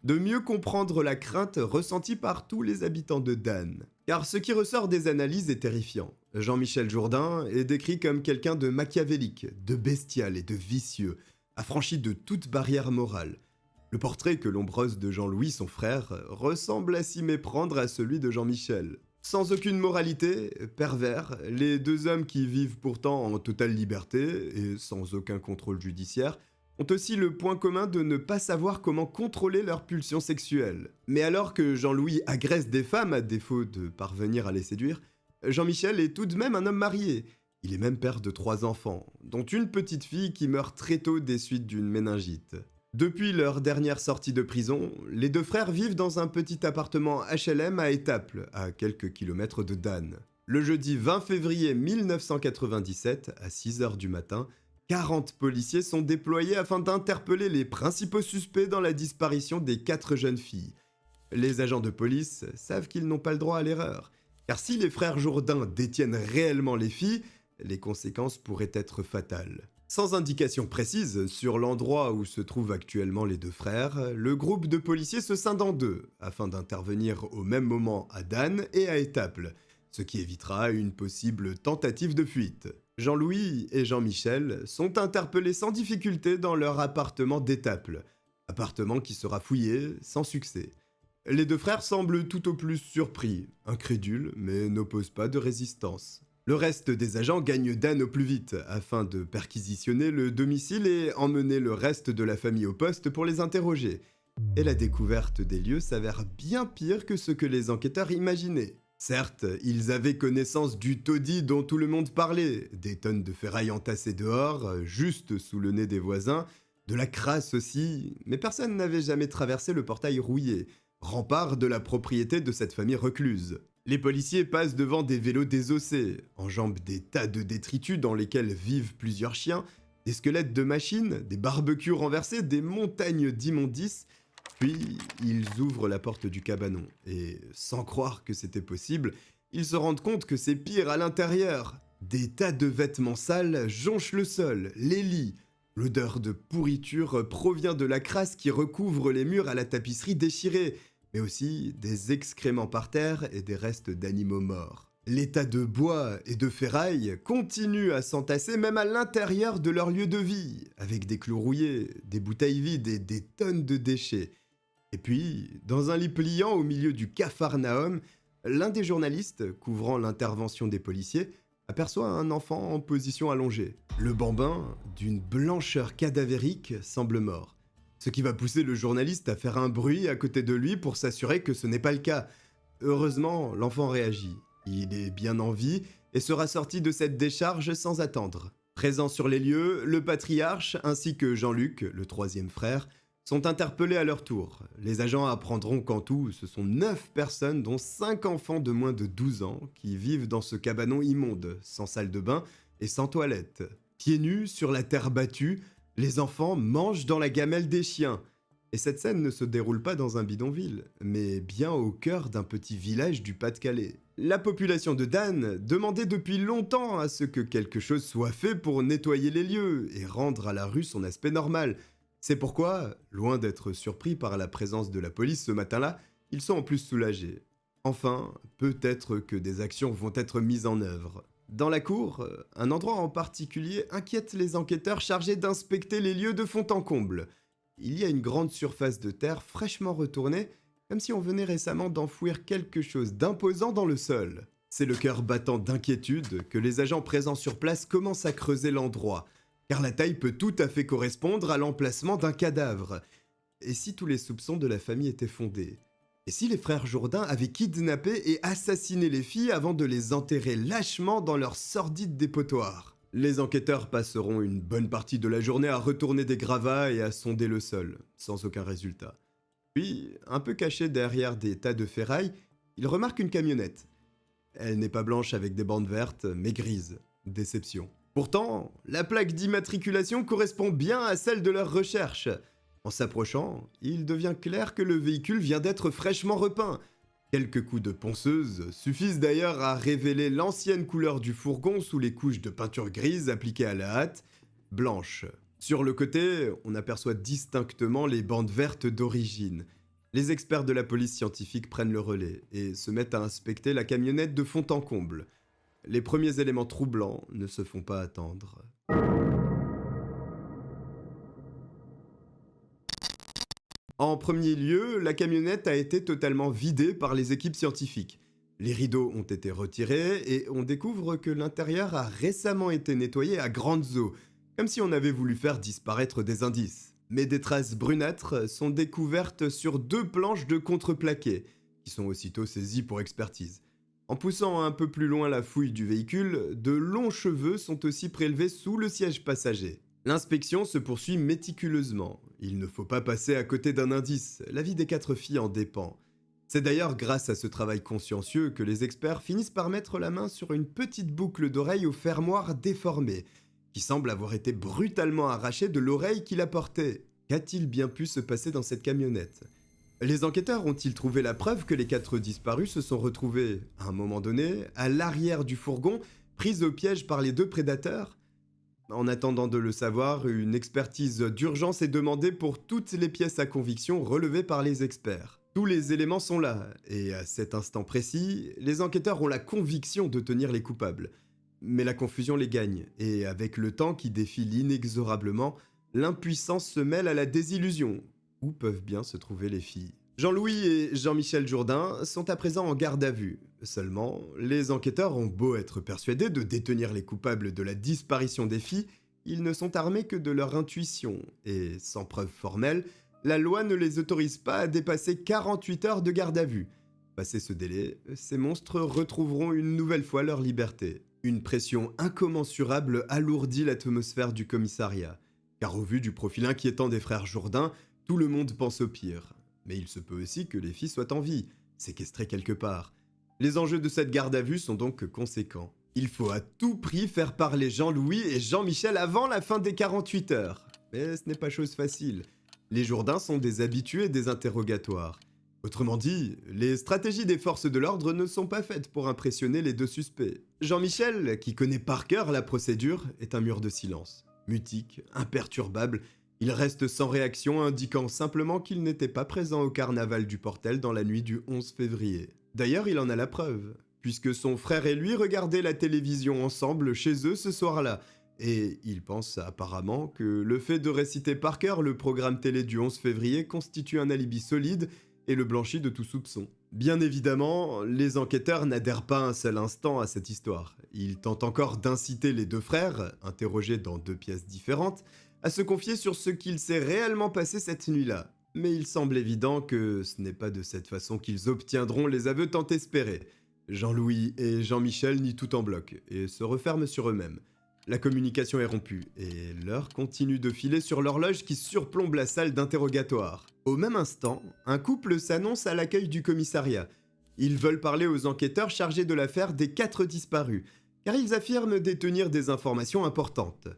de mieux comprendre la crainte ressentie par tous les habitants de Dan. Car ce qui ressort des analyses est terrifiant. Jean-Michel Jourdain est décrit comme quelqu'un de machiavélique, de bestial et de vicieux, affranchi de toute barrière morale. Le portrait que l'on brosse de Jean-Louis, son frère, ressemble à s'y méprendre à celui de Jean-Michel. Sans aucune moralité, pervers, les deux hommes qui vivent pourtant en totale liberté et sans aucun contrôle judiciaire ont aussi le point commun de ne pas savoir comment contrôler leurs pulsions sexuelles. Mais alors que Jean-Louis agresse des femmes à défaut de parvenir à les séduire, Jean-Michel est tout de même un homme marié. Il est même père de 3 enfants, dont une petite fille qui meurt très tôt des suites d'une méningite. Depuis leur dernière sortie de prison, les deux frères vivent dans un petit appartement HLM à Étaples, à quelques kilomètres de Dan. Le jeudi 20 février 1997, à 6h du matin, 40 policiers sont déployés afin d'interpeller les principaux suspects dans la disparition des 4 jeunes filles. Les agents de police savent qu'ils n'ont pas le droit à l'erreur, car si les frères Jourdain détiennent réellement les filles, les conséquences pourraient être fatales. Sans indication précise sur l'endroit où se trouvent actuellement les deux frères, le groupe de policiers se scinde en deux, afin d'intervenir au même moment à Dan et à Étaples, ce qui évitera une possible tentative de fuite. Jean-Louis et Jean-Michel sont interpellés sans difficulté dans leur appartement d'Étaples. appartement qui sera fouillé sans succès. Les deux frères semblent tout au plus surpris, incrédules, mais n'opposent pas de résistance. Le reste des agents gagne Dan au plus vite, afin de perquisitionner le domicile et emmener le reste de la famille au poste pour les interroger. Et la découverte des lieux s'avère bien pire que ce que les enquêteurs imaginaient. Certes, ils avaient connaissance du taudis dont tout le monde parlait, des tonnes de ferraille entassées dehors, juste sous le nez des voisins, de la crasse aussi, mais personne n'avait jamais traversé le portail rouillé, rempart de la propriété de cette famille recluse. Les policiers passent devant des vélos désossés, enjambent des tas de détritus dans lesquels vivent plusieurs chiens, des squelettes de machines, des barbecues renversés, des montagnes d'immondices. Puis, ils ouvrent la porte du cabanon, et sans croire que c'était possible, ils se rendent compte que c'est pire à l'intérieur. Des tas de vêtements sales jonchent le sol, les lits. L'odeur de pourriture provient de la crasse qui recouvre les murs à la tapisserie déchirée, mais aussi des excréments par terre et des restes d'animaux morts. Les tas de bois et de ferraille continuent à s'entasser même à l'intérieur de leur lieu de vie, avec des clous rouillés, des bouteilles vides et des tonnes de déchets. Et puis, dans un lit pliant au milieu du Capharnaüm, l'un des journalistes, couvrant l'intervention des policiers, aperçoit un enfant en position allongée. Le bambin, d'une blancheur cadavérique, semble mort. Ce qui va pousser le journaliste à faire un bruit à côté de lui pour s'assurer que ce n'est pas le cas. Heureusement, l'enfant réagit. Il est bien en vie et sera sorti de cette décharge sans attendre. Présent sur les lieux, le patriarche ainsi que Jean-Luc, le troisième frère, sont interpellés à leur tour. Les agents apprendront qu'en tout, ce sont 9 personnes, dont 5 enfants de moins de 12 ans, qui vivent dans ce cabanon immonde, sans salle de bain et sans toilette. Pieds nus, sur la terre battue, les enfants mangent dans la gamelle des chiens. Et cette scène ne se déroule pas dans un bidonville, mais bien au cœur d'un petit village du Pas-de-Calais. La population de Dan demandait depuis longtemps à ce que quelque chose soit fait pour nettoyer les lieux et rendre à la rue son aspect normal. C'est pourquoi, loin d'être surpris par la présence de la police ce matin-là, ils sont en plus soulagés. Enfin, peut-être que des actions vont être mises en œuvre. Dans la cour, un endroit en particulier inquiète les enquêteurs chargés d'inspecter les lieux de fond en comble. Il y a une grande surface de terre fraîchement retournée, comme si on venait récemment d'enfouir quelque chose d'imposant dans le sol. C'est le cœur battant d'inquiétude que les agents présents sur place commencent à creuser l'endroit, car la taille peut tout à fait correspondre à l'emplacement d'un cadavre. Et si tous les soupçons de la famille étaient fondés? Et si les frères Jourdain avaient kidnappé et assassiné les filles avant de les enterrer lâchement dans leur sordide dépotoir? Les enquêteurs passeront une bonne partie de la journée à retourner des gravats et à sonder le sol, sans aucun résultat. Puis, un peu caché derrière des tas de ferraille, ils remarquent une camionnette. Elle n'est pas blanche avec des bandes vertes, mais grise. Déception. Pourtant, la plaque d'immatriculation correspond bien à celle de leur recherche. En s'approchant, il devient clair que le véhicule vient d'être fraîchement repeint. Quelques coups de ponceuse suffisent d'ailleurs à révéler l'ancienne couleur du fourgon sous les couches de peinture grise appliquées à la hâte, blanche. Sur le côté, on aperçoit distinctement les bandes vertes d'origine. Les experts de la police scientifique prennent le relais et se mettent à inspecter la camionnette de fond en comble. Les premiers éléments troublants ne se font pas attendre. En premier lieu, la camionnette a été totalement vidée par les équipes scientifiques. Les rideaux ont été retirés et on découvre que l'intérieur a récemment été nettoyé à grandes eaux, comme si on avait voulu faire disparaître des indices. Mais des traces brunâtres sont découvertes sur 2 planches de contreplaqué, qui sont aussitôt saisies pour expertise. En poussant un peu plus loin la fouille du véhicule, de longs cheveux sont aussi prélevés sous le siège passager. L'inspection se poursuit méticuleusement. Il ne faut pas passer à côté d'un indice, la vie des 4 filles en dépend. C'est d'ailleurs grâce à ce travail consciencieux que les experts finissent par mettre la main sur une petite boucle d'oreille au fermoir déformé, qui semble avoir été brutalement arrachée de l'oreille qui la portait. Qu'a-t-il bien pu se passer dans cette camionnette ? Les enquêteurs ont-ils trouvé la preuve que les 4 disparus se sont retrouvés, à un moment donné, à l'arrière du fourgon, pris au piège par les 2 prédateurs ? En attendant de le savoir, une expertise d'urgence est demandée pour toutes les pièces à conviction relevées par les experts. Tous les éléments sont là, et à cet instant précis, les enquêteurs ont la conviction de tenir les coupables. Mais la confusion les gagne, et avec le temps qui défile inexorablement, l'impuissance se mêle à la désillusion. où peuvent bien se trouver les filles. Jean-Louis et Jean-Michel Jourdain sont à présent en garde à vue. Seulement, les enquêteurs ont beau être persuadés de détenir les coupables de la disparition des filles, ils ne sont armés que de leur intuition, et sans preuve formelle, la loi ne les autorise pas à dépasser 48 heures de garde à vue. Passé ce délai, ces monstres retrouveront une nouvelle fois leur liberté. Une pression incommensurable alourdit l'atmosphère du commissariat, car au vu du profil inquiétant des frères Jourdain, tout le monde pense au pire. Mais il se peut aussi que les filles soient en vie, séquestrées quelque part. Les enjeux de cette garde à vue sont donc conséquents. Il faut à tout prix faire parler Jean-Louis et Jean-Michel avant la fin des 48 heures. Mais ce n'est pas chose facile. Les Jourdain sont des habitués des interrogatoires. Autrement dit, les stratégies des forces de l'ordre ne sont pas faites pour impressionner les deux suspects. Jean-Michel, qui connaît par cœur la procédure, est un mur de silence. Mutique, imperturbable, il reste sans réaction, indiquant simplement qu'il n'était pas présent au carnaval du Portel dans la nuit du 11 février. D'ailleurs, il en a la preuve, puisque son frère et lui regardaient la télévision ensemble chez eux ce soir-là, et il pense apparemment que le fait de réciter par cœur le programme télé du 11 février constitue un alibi solide et le blanchit de tout soupçon. Bien évidemment, les enquêteurs n'adhèrent pas un seul instant à cette histoire. Ils tentent encore d'inciter les deux frères, interrogés dans deux pièces différentes, à se confier sur ce qu'il s'est réellement passé cette nuit-là. Mais il semble évident que ce n'est pas de cette façon qu'ils obtiendront les aveux tant espérés. Jean-Louis et Jean-Michel nient tout en bloc et se referment sur eux-mêmes. La communication est rompue et l'heure continue de filer sur l'horloge qui surplombe la salle d'interrogatoire. Au même instant, un couple s'annonce à l'accueil du commissariat. Ils veulent parler aux enquêteurs chargés de l'affaire des 4 disparus, car ils affirment détenir des informations importantes.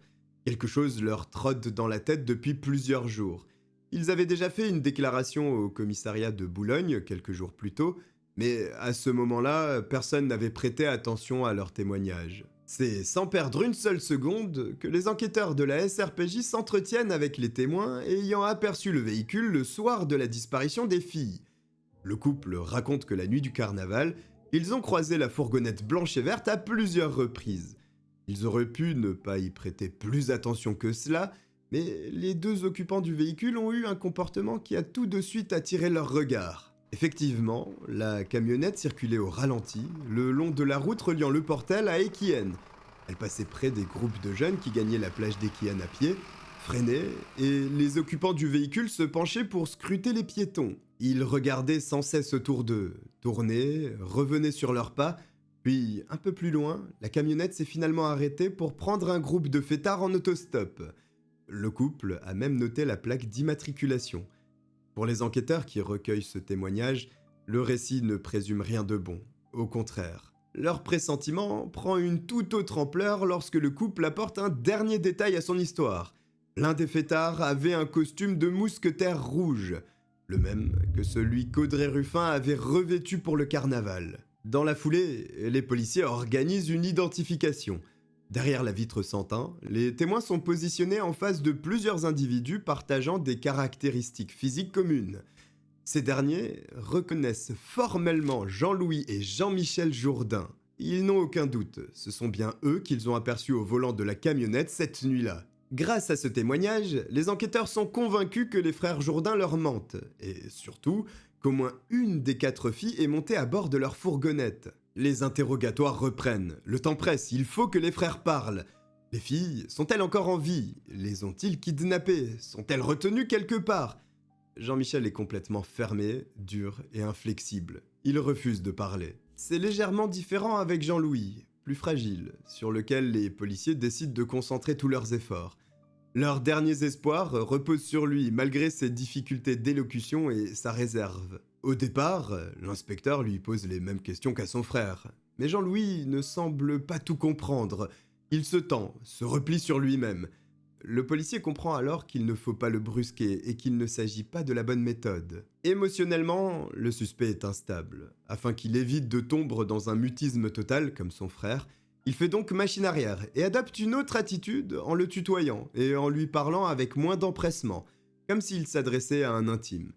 Quelque chose leur trotte dans la tête depuis plusieurs jours. Ils avaient déjà fait une déclaration au commissariat de Boulogne quelques jours plus tôt, mais à ce moment-là, personne n'avait prêté attention à leur témoignage. C'est sans perdre une seule seconde que les enquêteurs de la SRPJ s'entretiennent avec les témoins ayant aperçu le véhicule le soir de la disparition des filles. Le couple raconte que la nuit du carnaval, ils ont croisé la fourgonnette blanche et verte à plusieurs reprises. Ils auraient pu ne pas y prêter plus attention que cela, mais les deux occupants du véhicule ont eu un comportement qui a tout de suite attiré leur regard. Effectivement, la camionnette circulait au ralenti, le long de la route reliant le Portel à Équienne. Elle passait près des groupes de jeunes qui gagnaient la plage d'Équienne à pied, freinaient, et les occupants du véhicule se penchaient pour scruter les piétons. Ils regardaient sans cesse autour d'eux, tournaient, revenaient sur leurs pas, puis, un peu plus loin, la camionnette s'est finalement arrêtée pour prendre un groupe de fêtards en autostop. Le couple a même noté la plaque d'immatriculation. Pour les enquêteurs qui recueillent ce témoignage, le récit ne présume rien de bon. Au contraire, leur pressentiment prend une toute autre ampleur lorsque le couple apporte un dernier détail à son histoire. L'un des fêtards avait un costume de mousquetaire rouge, le même que celui qu'Audrey Ruffin avait revêtu pour le carnaval. Dans la foulée, les policiers organisent une identification. Derrière la vitre sans teint, les témoins sont positionnés en face de plusieurs individus partageant des caractéristiques physiques communes. Ces derniers reconnaissent formellement Jean-Louis et Jean-Michel Jourdain. Ils n'ont aucun doute, ce sont bien eux qu'ils ont aperçus au volant de la camionnette cette nuit-là. Grâce à ce témoignage, les enquêteurs sont convaincus que les frères Jourdain leur mentent, et surtout qu'au moins une des 4 filles est montée à bord de leur fourgonnette. Les interrogatoires reprennent. Le temps presse, il faut que les frères parlent. Les filles, sont-elles encore en vie? Les ont-ils kidnappées? Sont-elles retenues quelque part? Jean-Michel est complètement fermé, dur et inflexible. Il refuse de parler. C'est légèrement différent avec Jean-Louis, plus fragile, sur lequel les policiers décident de concentrer tous leurs efforts. Leurs derniers espoirs reposent sur lui malgré ses difficultés d'élocution et sa réserve. Au départ, l'inspecteur lui pose les mêmes questions qu'à son frère. Mais Jean-Louis ne semble pas tout comprendre. Il se tend, se replie sur lui-même. Le policier comprend alors qu'il ne faut pas le brusquer et qu'il ne s'agit pas de la bonne méthode. Émotionnellement, le suspect est instable. Afin qu'il évite de tomber dans un mutisme total comme son frère, il fait donc machine arrière et adopte une autre attitude en le tutoyant et en lui parlant avec moins d'empressement, comme s'il s'adressait à un intime.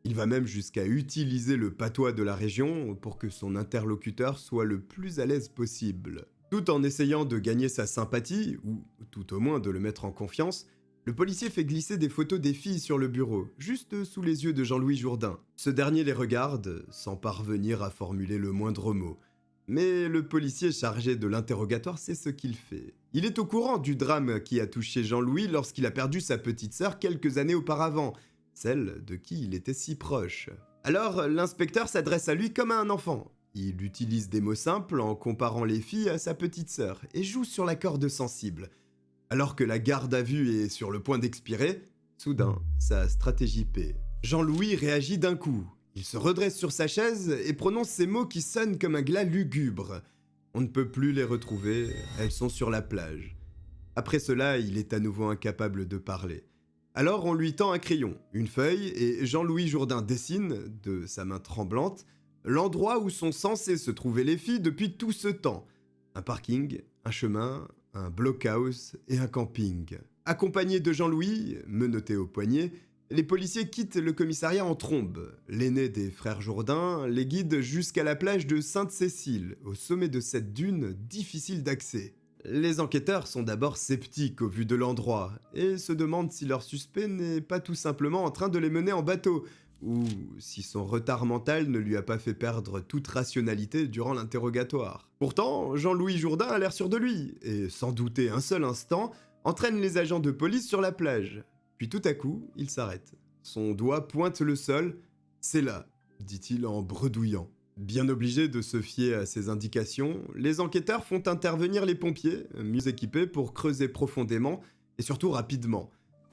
Il va même jusqu'à utiliser le patois de la région pour que son interlocuteur soit le plus à l'aise possible. Tout en essayant de gagner sa sympathie, ou tout au moins de le mettre en confiance, Le policier fait glisser des photos des filles sur le bureau, juste sous les yeux de Jean-Louis Jourdain. Ce dernier les regarde, sans parvenir à formuler le moindre mot. Mais le policier chargé de l'interrogatoire sait ce qu'il fait. Il est au courant du drame qui a touché Jean-Louis lorsqu'il a perdu sa petite sœur quelques années auparavant, celle de qui il était si proche. Alors, l'inspecteur s'adresse à lui comme à un enfant. Il utilise des mots simples en comparant les filles à sa petite sœur et joue sur la corde sensible. Alors que la garde à vue est sur le point d'expirer, soudain, sa stratégie paie. Jean-Louis réagit d'un coup. Il se redresse sur sa chaise et prononce ces mots qui sonnent comme un glas lugubre. On ne peut plus les retrouver, elles sont sur la plage. Après cela, il est à nouveau incapable de parler. Alors on lui tend un crayon, une feuille, et Jean-Louis Jourdain dessine, de sa main tremblante, l'endroit où sont censées se trouver les filles depuis tout ce temps. Un parking, un chemin, un blockhouse et un camping. Accompagné de Jean-Louis, menotté au poignet, les policiers quittent le commissariat en trombe. L'aîné des frères Jourdain les guide jusqu'à la plage de Sainte-Cécile, au sommet de cette dune difficile d'accès. Les enquêteurs sont d'abord sceptiques au vu de l'endroit et se demandent si leur suspect n'est pas tout simplement en train de les mener en bateau, ou si son retard mental ne lui a pas fait perdre toute rationalité durant l'interrogatoire. Pourtant, Jean-Louis Jourdain a l'air sûr de lui, et sans douter un seul instant, entraîne les agents de police sur la plage. Puis tout à coup, il s'arrête. Son doigt pointe le sol. « C'est là », dit-il en bredouillant. Bien obligés de se fier à ces indications, les enquêteurs font intervenir les pompiers, mieux équipés pour creuser profondément et surtout rapidement.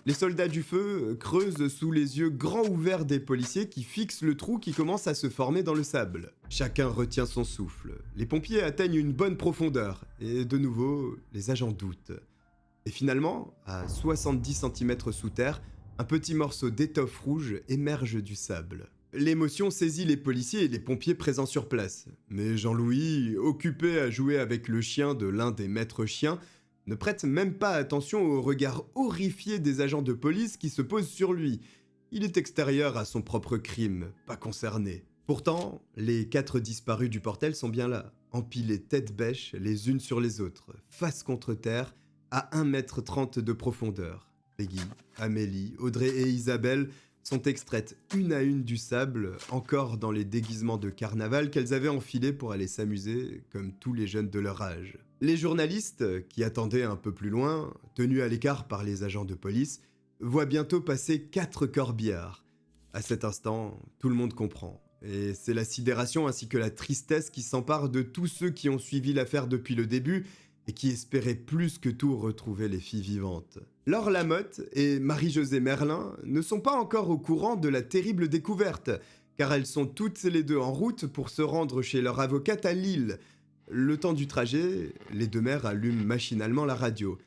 Les soldats du feu creusent sous les yeux grands ouverts des policiers qui fixent le trou qui commence à se former dans le sable. Chacun retient son souffle. Les pompiers atteignent une bonne profondeur et de nouveau, les agents doutent. Et finalement, à 70 cm sous terre, un petit morceau d'étoffe rouge émerge du sable. L'émotion saisit les policiers et les pompiers présents sur place. Mais Jean-Louis, occupé à jouer avec le chien de l'un des maîtres chiens, ne prête même pas attention au regard horrifié des agents de police qui se posent sur lui. Il est extérieur à son propre crime, pas concerné. Pourtant, les 4 disparus du Portel sont bien là, empilés tête bêche les unes sur les autres, face contre terre, à 1,30 m de profondeur. Peggy, Amélie, Audrey et Isabelle sont extraites une à une du sable, encore dans les déguisements de carnaval qu'elles avaient enfilés pour aller s'amuser, comme tous les jeunes de leur âge. Les journalistes, qui attendaient un peu plus loin, tenus à l'écart par les agents de police, voient bientôt passer 4 corbillards. À cet instant, tout le monde comprend. Et c'est la sidération ainsi que la tristesse qui s'emparent de tous ceux qui ont suivi l'affaire depuis le début et qui espéraient plus que tout retrouver les filles vivantes. Laure Lamotte et Marie-Josée Merlin ne sont pas encore au courant de la terrible découverte, car elles sont toutes les deux en route pour se rendre chez leur avocate à Lille. Le temps du trajet, les deux mères allument machinalement la radio.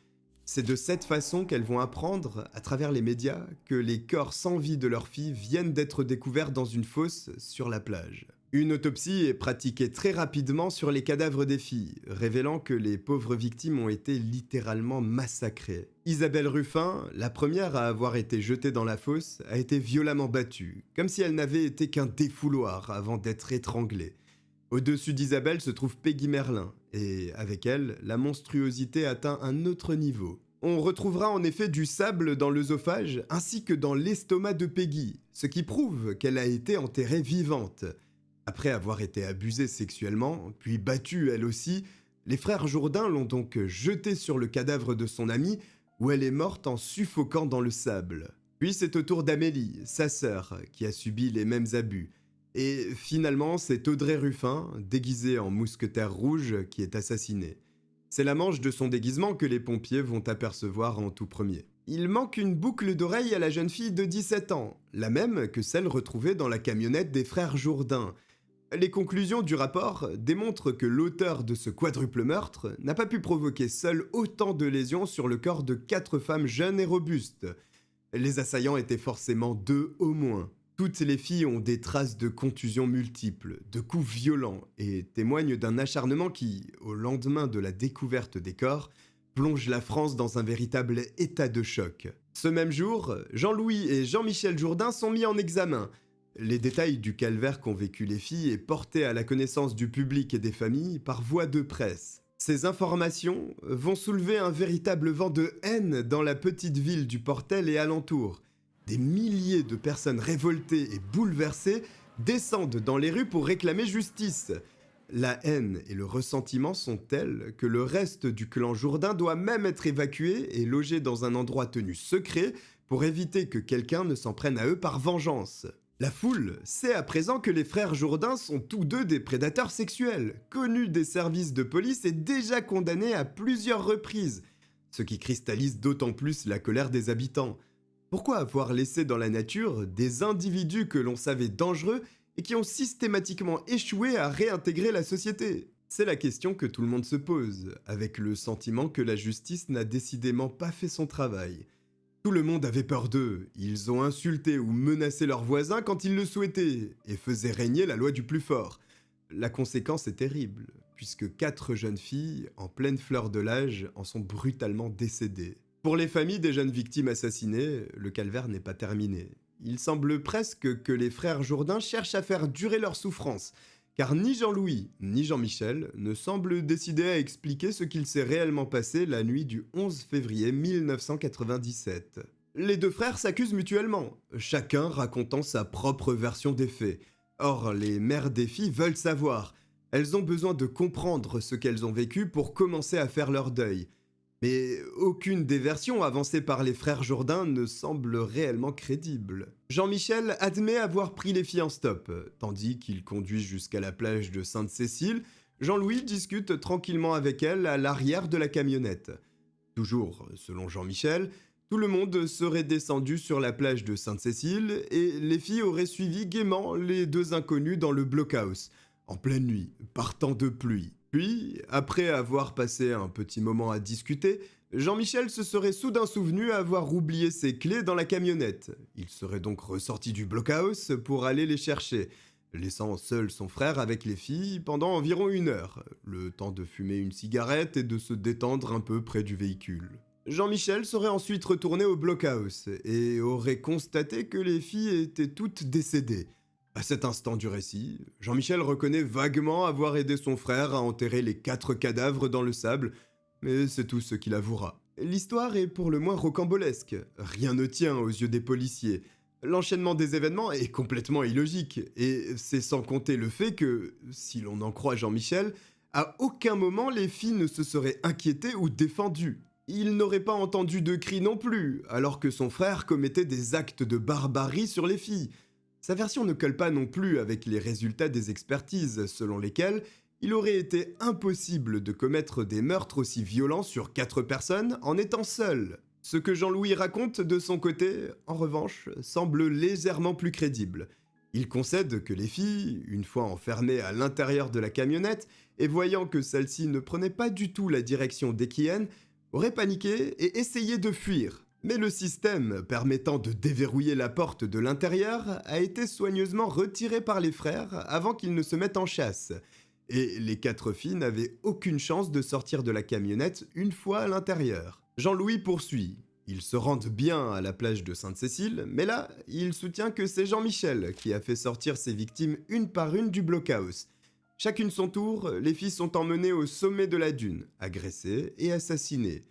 C'est de cette façon qu'elles vont apprendre, à travers les médias, que les corps sans vie de leurs filles viennent d'être découverts dans une fosse sur la plage. Une autopsie est pratiquée très rapidement sur les cadavres des filles, révélant que les pauvres victimes ont été littéralement massacrées. Isabelle Ruffin, la première à avoir été jetée dans la fosse, a été violemment battue, comme si elle n'avait été qu'un défouloir avant d'être étranglée. Au-dessus d'Isabelle se trouve Peggy Merlin, et avec elle, la monstruosité atteint un autre niveau. On retrouvera en effet du sable dans l'œsophage ainsi que dans l'estomac de Peggy, ce qui prouve qu'elle a été enterrée vivante. Après avoir été abusée sexuellement, puis battue elle aussi, les frères Jourdain l'ont donc jetée sur le cadavre de son amie, où elle est morte en suffoquant dans le sable. Puis c'est au tour d'Amélie, sa sœur, qui a subi les mêmes abus. Et finalement, c'est Audrey Ruffin, déguisée en mousquetaire rouge, qui est assassinée. C'est la manche de son déguisement que les pompiers vont apercevoir en tout premier. Il manque une boucle d'oreille à la jeune fille de 17 ans, la même que celle retrouvée dans la camionnette des frères Jourdain. Les conclusions du rapport démontrent que l'auteur de ce quadruple meurtre n'a pas pu provoquer seul autant de lésions sur le corps de 4 femmes jeunes et robustes. Les assaillants étaient forcément 2 au moins. Toutes les filles ont des traces de contusions multiples, de coups violents et témoignent d'un acharnement qui, au lendemain de la découverte des corps, plonge la France dans un véritable état de choc. Ce même jour, Jean-Louis et Jean-Michel Jourdain sont mis en examen. Les détails du calvaire qu'ont vécu les filles est porté à la connaissance du public et des familles par voie de presse. Ces informations vont soulever un véritable vent de haine dans la petite ville du Portel et alentour. Des milliers de personnes révoltées et bouleversées descendent dans les rues pour réclamer justice. La haine et le ressentiment sont tels que le reste du clan Jourdain doit même être évacué et logé dans un endroit tenu secret pour éviter que quelqu'un ne s'en prenne à eux par vengeance. La foule sait à présent que les frères Jourdain sont tous deux des prédateurs sexuels, connus des services de police et déjà condamnés à plusieurs reprises, ce qui cristallise d'autant plus la colère des habitants. Pourquoi avoir laissé dans la nature des individus que l'on savait dangereux et qui ont systématiquement échoué à réintégrer la société? C'est la question que tout le monde se pose, avec le sentiment que la justice n'a décidément pas fait son travail. Tout le monde avait peur d'eux, ils ont insulté ou menacé leurs voisins quand ils le souhaitaient, et faisaient régner la loi du plus fort. La conséquence est terrible, puisque 4 jeunes filles, en pleine fleur de l'âge, en sont brutalement décédées. Pour les familles des jeunes victimes assassinées, le calvaire n'est pas terminé. Il semble presque que les frères Jourdain cherchent à faire durer leur souffrance, car ni Jean-Louis ni Jean-Michel ne semblent décidés à expliquer ce qu'il s'est réellement passé la nuit du 11 février 1997. Les deux frères s'accusent mutuellement, chacun racontant sa propre version des faits. Or, les mères des filles veulent savoir. Elles ont besoin de comprendre ce qu'elles ont vécu pour commencer à faire leur deuil. Mais aucune des versions avancées par les frères Jourdain ne semble réellement crédible. Jean-Michel admet avoir pris les filles en stop, tandis qu'il conduit jusqu'à la plage de Sainte-Cécile. Jean-Louis discute tranquillement avec elle à l'arrière de la camionnette. Toujours selon Jean-Michel, tout le monde serait descendu sur la plage de Sainte-Cécile et les filles auraient suivi gaiement les deux inconnus dans le blockhouse, en pleine nuit, par temps de pluie. Puis, après avoir passé un petit moment à discuter, Jean-Michel se serait soudain souvenu avoir oublié ses clés dans la camionnette. Il serait donc ressorti du blockhouse pour aller les chercher, laissant seul son frère avec les filles pendant environ 1 heure, le temps de fumer une cigarette et de se détendre un peu près du véhicule. Jean-Michel serait ensuite retourné au blockhouse et aurait constaté que les filles étaient toutes décédées. À cet instant du récit, Jean-Michel reconnaît vaguement avoir aidé son frère à enterrer les 4 cadavres dans le sable, mais c'est tout ce qu'il avouera. L'histoire est pour le moins rocambolesque, rien ne tient aux yeux des policiers. L'enchaînement des événements est complètement illogique, et c'est sans compter le fait que, si l'on en croit Jean-Michel, à aucun moment les filles ne se seraient inquiétées ou défendues. Il n'aurait pas entendu de cris non plus, alors que son frère commettait des actes de barbarie sur les filles. Sa version ne colle pas non plus avec les résultats des expertises, selon lesquelles il aurait été impossible de commettre des meurtres aussi violents sur 4 personnes en étant seul. Ce que Jean-Louis raconte de son côté, en revanche, semble légèrement plus crédible. Il concède que les filles, une fois enfermées à l'intérieur de la camionnette et voyant que celle-ci ne prenait pas du tout la direction d'Ekian, auraient paniqué et essayé de fuir. Mais le système permettant de déverrouiller la porte de l'intérieur a été soigneusement retiré par les frères avant qu'ils ne se mettent en chasse. Et les 4 filles n'avaient aucune chance de sortir de la camionnette une fois à l'intérieur. Jean-Louis poursuit. Ils se rendent bien à la plage de Sainte-Cécile, mais là, il soutient que c'est Jean-Michel qui a fait sortir ses victimes une par une du blockhouse. Chacune son tour, les filles sont emmenées au sommet de la dune, agressées et assassinées.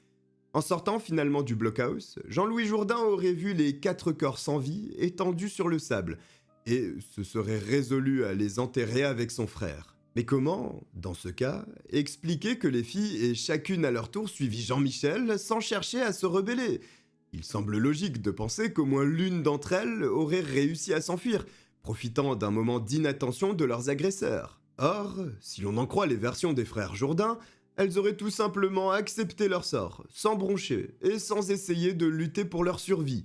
En sortant finalement du blockhouse, Jean-Louis Jourdain aurait vu les 4 corps sans vie étendus sur le sable et se serait résolu à les enterrer avec son frère. Mais comment, dans ce cas, expliquer que les filles aient chacune à leur tour suivi Jean-Michel sans chercher à se rebeller? Il semble logique de penser qu'au moins l'une d'entre elles aurait réussi à s'enfuir, profitant d'un moment d'inattention de leurs agresseurs. Or, si l'on en croit les versions des frères Jourdain, elles auraient tout simplement accepté leur sort, sans broncher et sans essayer de lutter pour leur survie.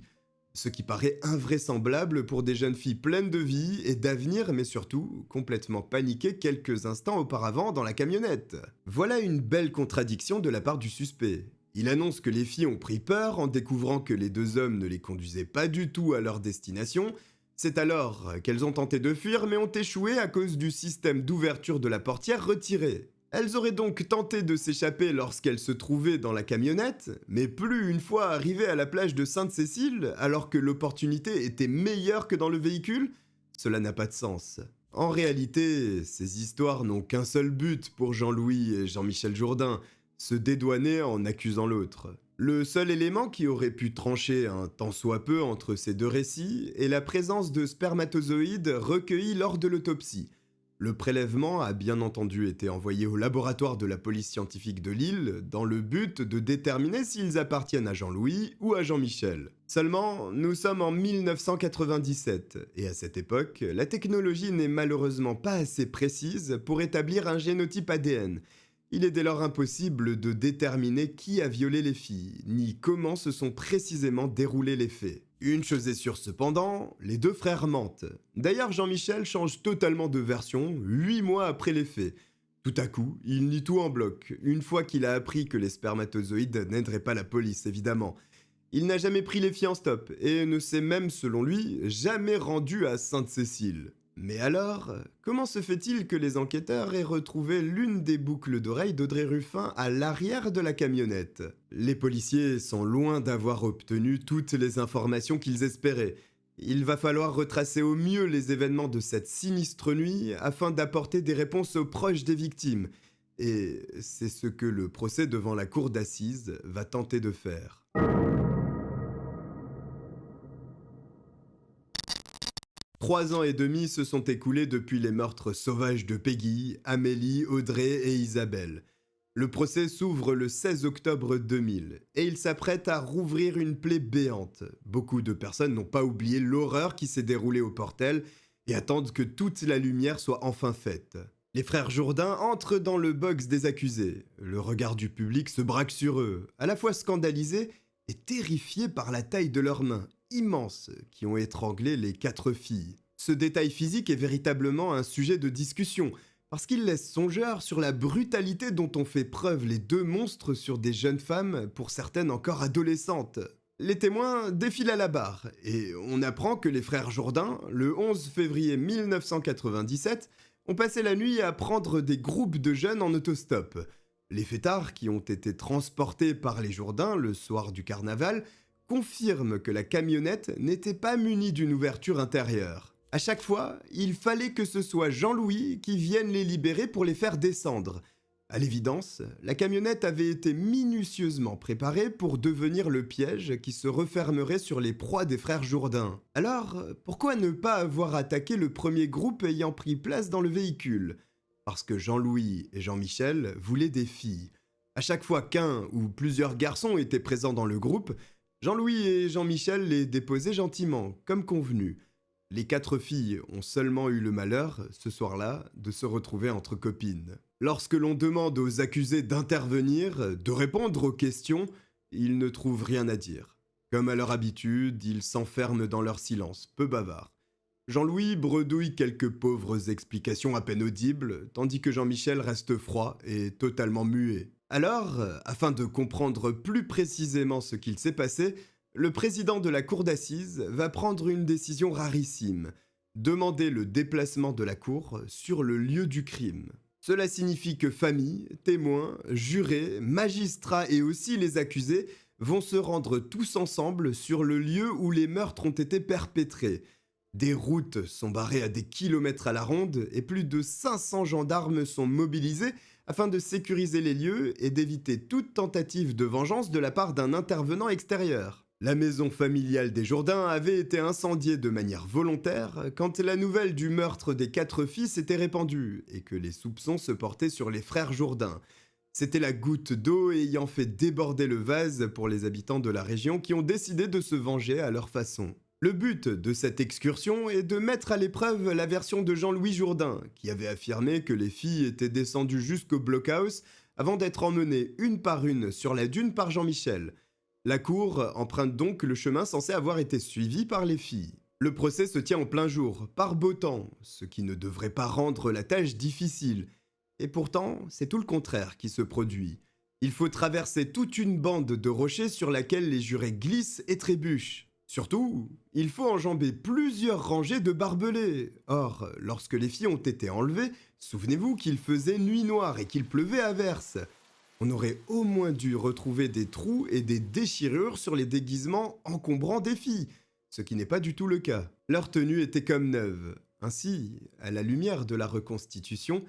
Ce qui paraît invraisemblable pour des jeunes filles pleines de vie et d'avenir, mais surtout complètement paniquées quelques instants auparavant dans la camionnette. Voilà une belle contradiction de la part du suspect. Il annonce que les filles ont pris peur en découvrant que les 2 hommes ne les conduisaient pas du tout à leur destination. C'est alors qu'elles ont tenté de fuir mais ont échoué à cause du système d'ouverture de la portière retiré. Elles auraient donc tenté de s'échapper lorsqu'elles se trouvaient dans la camionnette, mais plus une fois arrivées à la plage de Sainte-Cécile, alors que l'opportunité était meilleure que dans le véhicule? Cela n'a pas de sens. En réalité, ces histoires n'ont qu'un seul but pour Jean-Louis et Jean-Michel Jourdain, se dédouaner en accusant l'autre. Le seul élément qui aurait pu trancher un tant soit peu entre ces deux récits est la présence de spermatozoïdes recueillis lors de l'autopsie. Le prélèvement a bien entendu été envoyé au laboratoire de la police scientifique de Lille dans le but de déterminer s'ils appartiennent à Jean-Louis ou à Jean-Michel. Seulement, nous sommes en 1997 et à cette époque, la technologie n'est malheureusement pas assez précise pour établir un génotype ADN. Il est dès lors impossible de déterminer qui a violé les filles, ni comment se sont précisément déroulés les faits. Une chose est sûre cependant, les deux frères mentent. D'ailleurs, Jean-Michel change totalement de version 8 mois après les faits. Tout à coup, il nie tout en bloc, une fois qu'il a appris que les spermatozoïdes n'aideraient pas la police, évidemment. Il n'a jamais pris les filles en stop, et ne s'est même, selon lui, jamais rendu à Sainte-Cécile. Mais alors, comment se fait-il que les enquêteurs aient retrouvé l'une des boucles d'oreilles d'Audrey Ruffin à l'arrière de la camionnette? Les policiers sont loin d'avoir obtenu toutes les informations qu'ils espéraient. Il va falloir retracer au mieux les événements de cette sinistre nuit afin d'apporter des réponses aux proches des victimes. Et c'est ce que le procès devant la cour d'assises va tenter de faire. 3 ans et demi se sont écoulés depuis les meurtres sauvages de Peggy, Amélie, Audrey et Isabelle. Le procès s'ouvre le 16 octobre 2000 et il s'apprête à rouvrir une plaie béante. Beaucoup de personnes n'ont pas oublié l'horreur qui s'est déroulée au Portel et attendent que toute la lumière soit enfin faite. Les frères Jourdain entrent dans le box des accusés. Le regard du public se braque sur eux, à la fois scandalisés et terrifiés par la taille de leurs mains, immenses, qui ont étranglé les 4 filles. Ce détail physique est véritablement un sujet de discussion, parce qu'il laisse songeur sur la brutalité dont ont fait preuve les 2 monstres sur des jeunes femmes, pour certaines encore adolescentes. Les témoins défilent à la barre, et on apprend que les frères Jourdain, le 11 février 1997, ont passé la nuit à prendre des groupes de jeunes en autostop. Les fêtards, qui ont été transportés par les Jourdain le soir du carnaval, confirment que la camionnette n'était pas munie d'une ouverture intérieure. À chaque fois, il fallait que ce soit Jean-Louis qui vienne les libérer pour les faire descendre. À l'évidence, la camionnette avait été minutieusement préparée pour devenir le piège qui se refermerait sur les proies des frères Jourdain. Alors, pourquoi ne pas avoir attaqué le premier groupe ayant pris place dans le véhicule? Parce que Jean-Louis et Jean-Michel voulaient des filles. À chaque fois qu'un ou plusieurs garçons étaient présents dans le groupe, Jean-Louis et Jean-Michel les déposaient gentiment, comme convenu. Les 4 filles ont seulement eu le malheur, ce soir-là, de se retrouver entre copines. Lorsque l'on demande aux accusés d'intervenir, de répondre aux questions, ils ne trouvent rien à dire. Comme à leur habitude, ils s'enferment dans leur silence, peu bavards. Jean-Louis bredouille quelques pauvres explications à peine audibles, tandis que Jean-Michel reste froid et totalement muet. Alors, afin de comprendre plus précisément ce qu'il s'est passé, le président de la cour d'assises va prendre une décision rarissime, demander le déplacement de la cour sur le lieu du crime. Cela signifie que famille, témoins, jurés, magistrats et aussi les accusés vont se rendre tous ensemble sur le lieu où les meurtres ont été perpétrés. Des routes sont barrées à des kilomètres à la ronde et plus de 500 gendarmes sont mobilisés afin de sécuriser les lieux et d'éviter toute tentative de vengeance de la part d'un intervenant extérieur. La maison familiale des Jourdain avait été incendiée de manière volontaire quand la nouvelle du meurtre des 4 filles s'était répandue et que les soupçons se portaient sur les frères Jourdain. C'était la goutte d'eau ayant fait déborder le vase pour les habitants de la région qui ont décidé de se venger à leur façon. Le but de cette excursion est de mettre à l'épreuve la version de Jean-Louis Jourdain, qui avait affirmé que les filles étaient descendues jusqu'au blockhouse avant d'être emmenées une par une sur la dune par Jean-Michel. La cour emprunte donc le chemin censé avoir été suivi par les filles. Le procès se tient en plein jour, par beau temps, ce qui ne devrait pas rendre la tâche difficile. Et pourtant, c'est tout le contraire qui se produit. Il faut traverser toute une bande de rochers sur laquelle les jurés glissent et trébuchent. Surtout, il faut enjamber plusieurs rangées de barbelés. Or, lorsque les filles ont été enlevées, souvenez-vous qu'il faisait nuit noire et qu'il pleuvait à verse. On aurait au moins dû retrouver des trous et des déchirures sur les déguisements encombrants des filles, ce qui n'est pas du tout le cas. Leur tenue était comme neuve. Ainsi, à la lumière de la reconstitution,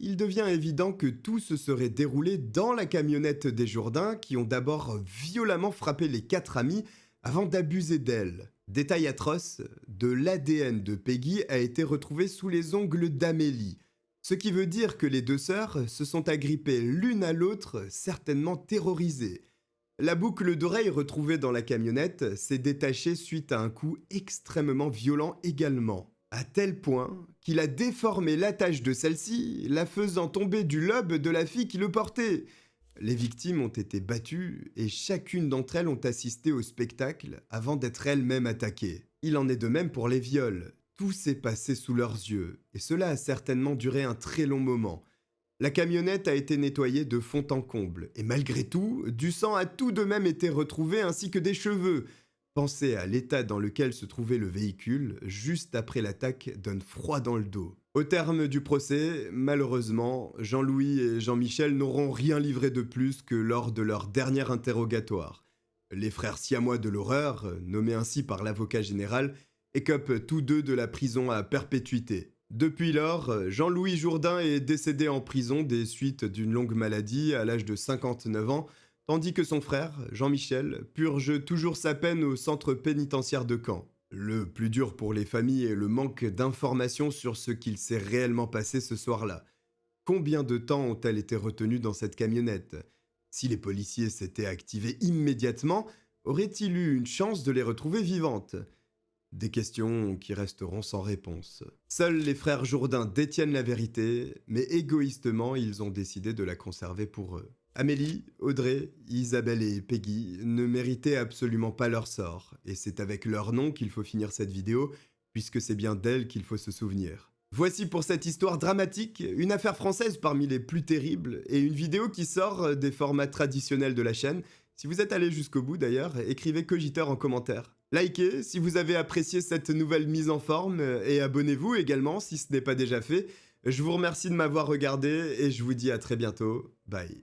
il devient évident que tout se serait déroulé dans la camionnette des Jourdain qui ont d'abord violemment frappé les 4 amies avant d'abuser d'elles. Détail atroce, de l'ADN de Peggy a été retrouvé sous les ongles d'Amélie, ce qui veut dire que les 2 sœurs se sont agrippées l'une à l'autre, certainement terrorisées. La boucle d'oreille retrouvée dans la camionnette s'est détachée suite à un coup extrêmement violent également, à tel point qu'il a déformé l'attache de celle-ci, la faisant tomber du lobe de la fille qui le portait. Les victimes ont été battues et chacune d'entre elles ont assisté au spectacle avant d'être elles-mêmes attaquées. Il en est de même pour les viols. Tout s'est passé sous leurs yeux et cela a certainement duré un très long moment. La camionnette a été nettoyée de fond en comble, et malgré tout, du sang a tout de même été retrouvé ainsi que des cheveux. Penser à l'état dans lequel se trouvait le véhicule juste après l'attaque donne froid dans le dos. Au terme du procès, malheureusement, Jean-Louis et Jean-Michel n'auront rien livré de plus que lors de leur dernier interrogatoire. Les frères siamois de l'horreur, nommés ainsi par l'avocat général, écopent tous deux de la prison à perpétuité. Depuis lors, Jean-Louis Jourdain est décédé en prison des suites d'une longue maladie à l'âge de 59 ans, tandis que son frère, Jean-Michel, purge toujours sa peine au centre pénitentiaire de Caen. Le plus dur pour les familles est le manque d'informations sur ce qu'il s'est réellement passé ce soir-là. Combien de temps ont-elles été retenues dans cette camionnette? Si les policiers s'étaient activés immédiatement, aurait-il eu une chance de les retrouver vivantes? Des questions qui resteront sans réponse. Seuls les frères Jourdain détiennent la vérité, mais égoïstement, ils ont décidé de la conserver pour eux. Amélie, Audrey, Isabelle et Peggy ne méritaient absolument pas leur sort, et c'est avec leur nom qu'il faut finir cette vidéo, puisque c'est bien d'elles qu'il faut se souvenir. Voici pour cette histoire dramatique, une affaire française parmi les plus terribles, et une vidéo qui sort des formats traditionnels de la chaîne. Si vous êtes allé jusqu'au bout d'ailleurs, écrivez Cogiteur en commentaire. Likez si vous avez apprécié cette nouvelle mise en forme et abonnez-vous également si ce n'est pas déjà fait. Je vous remercie de m'avoir regardé et je vous dis à très bientôt. Bye.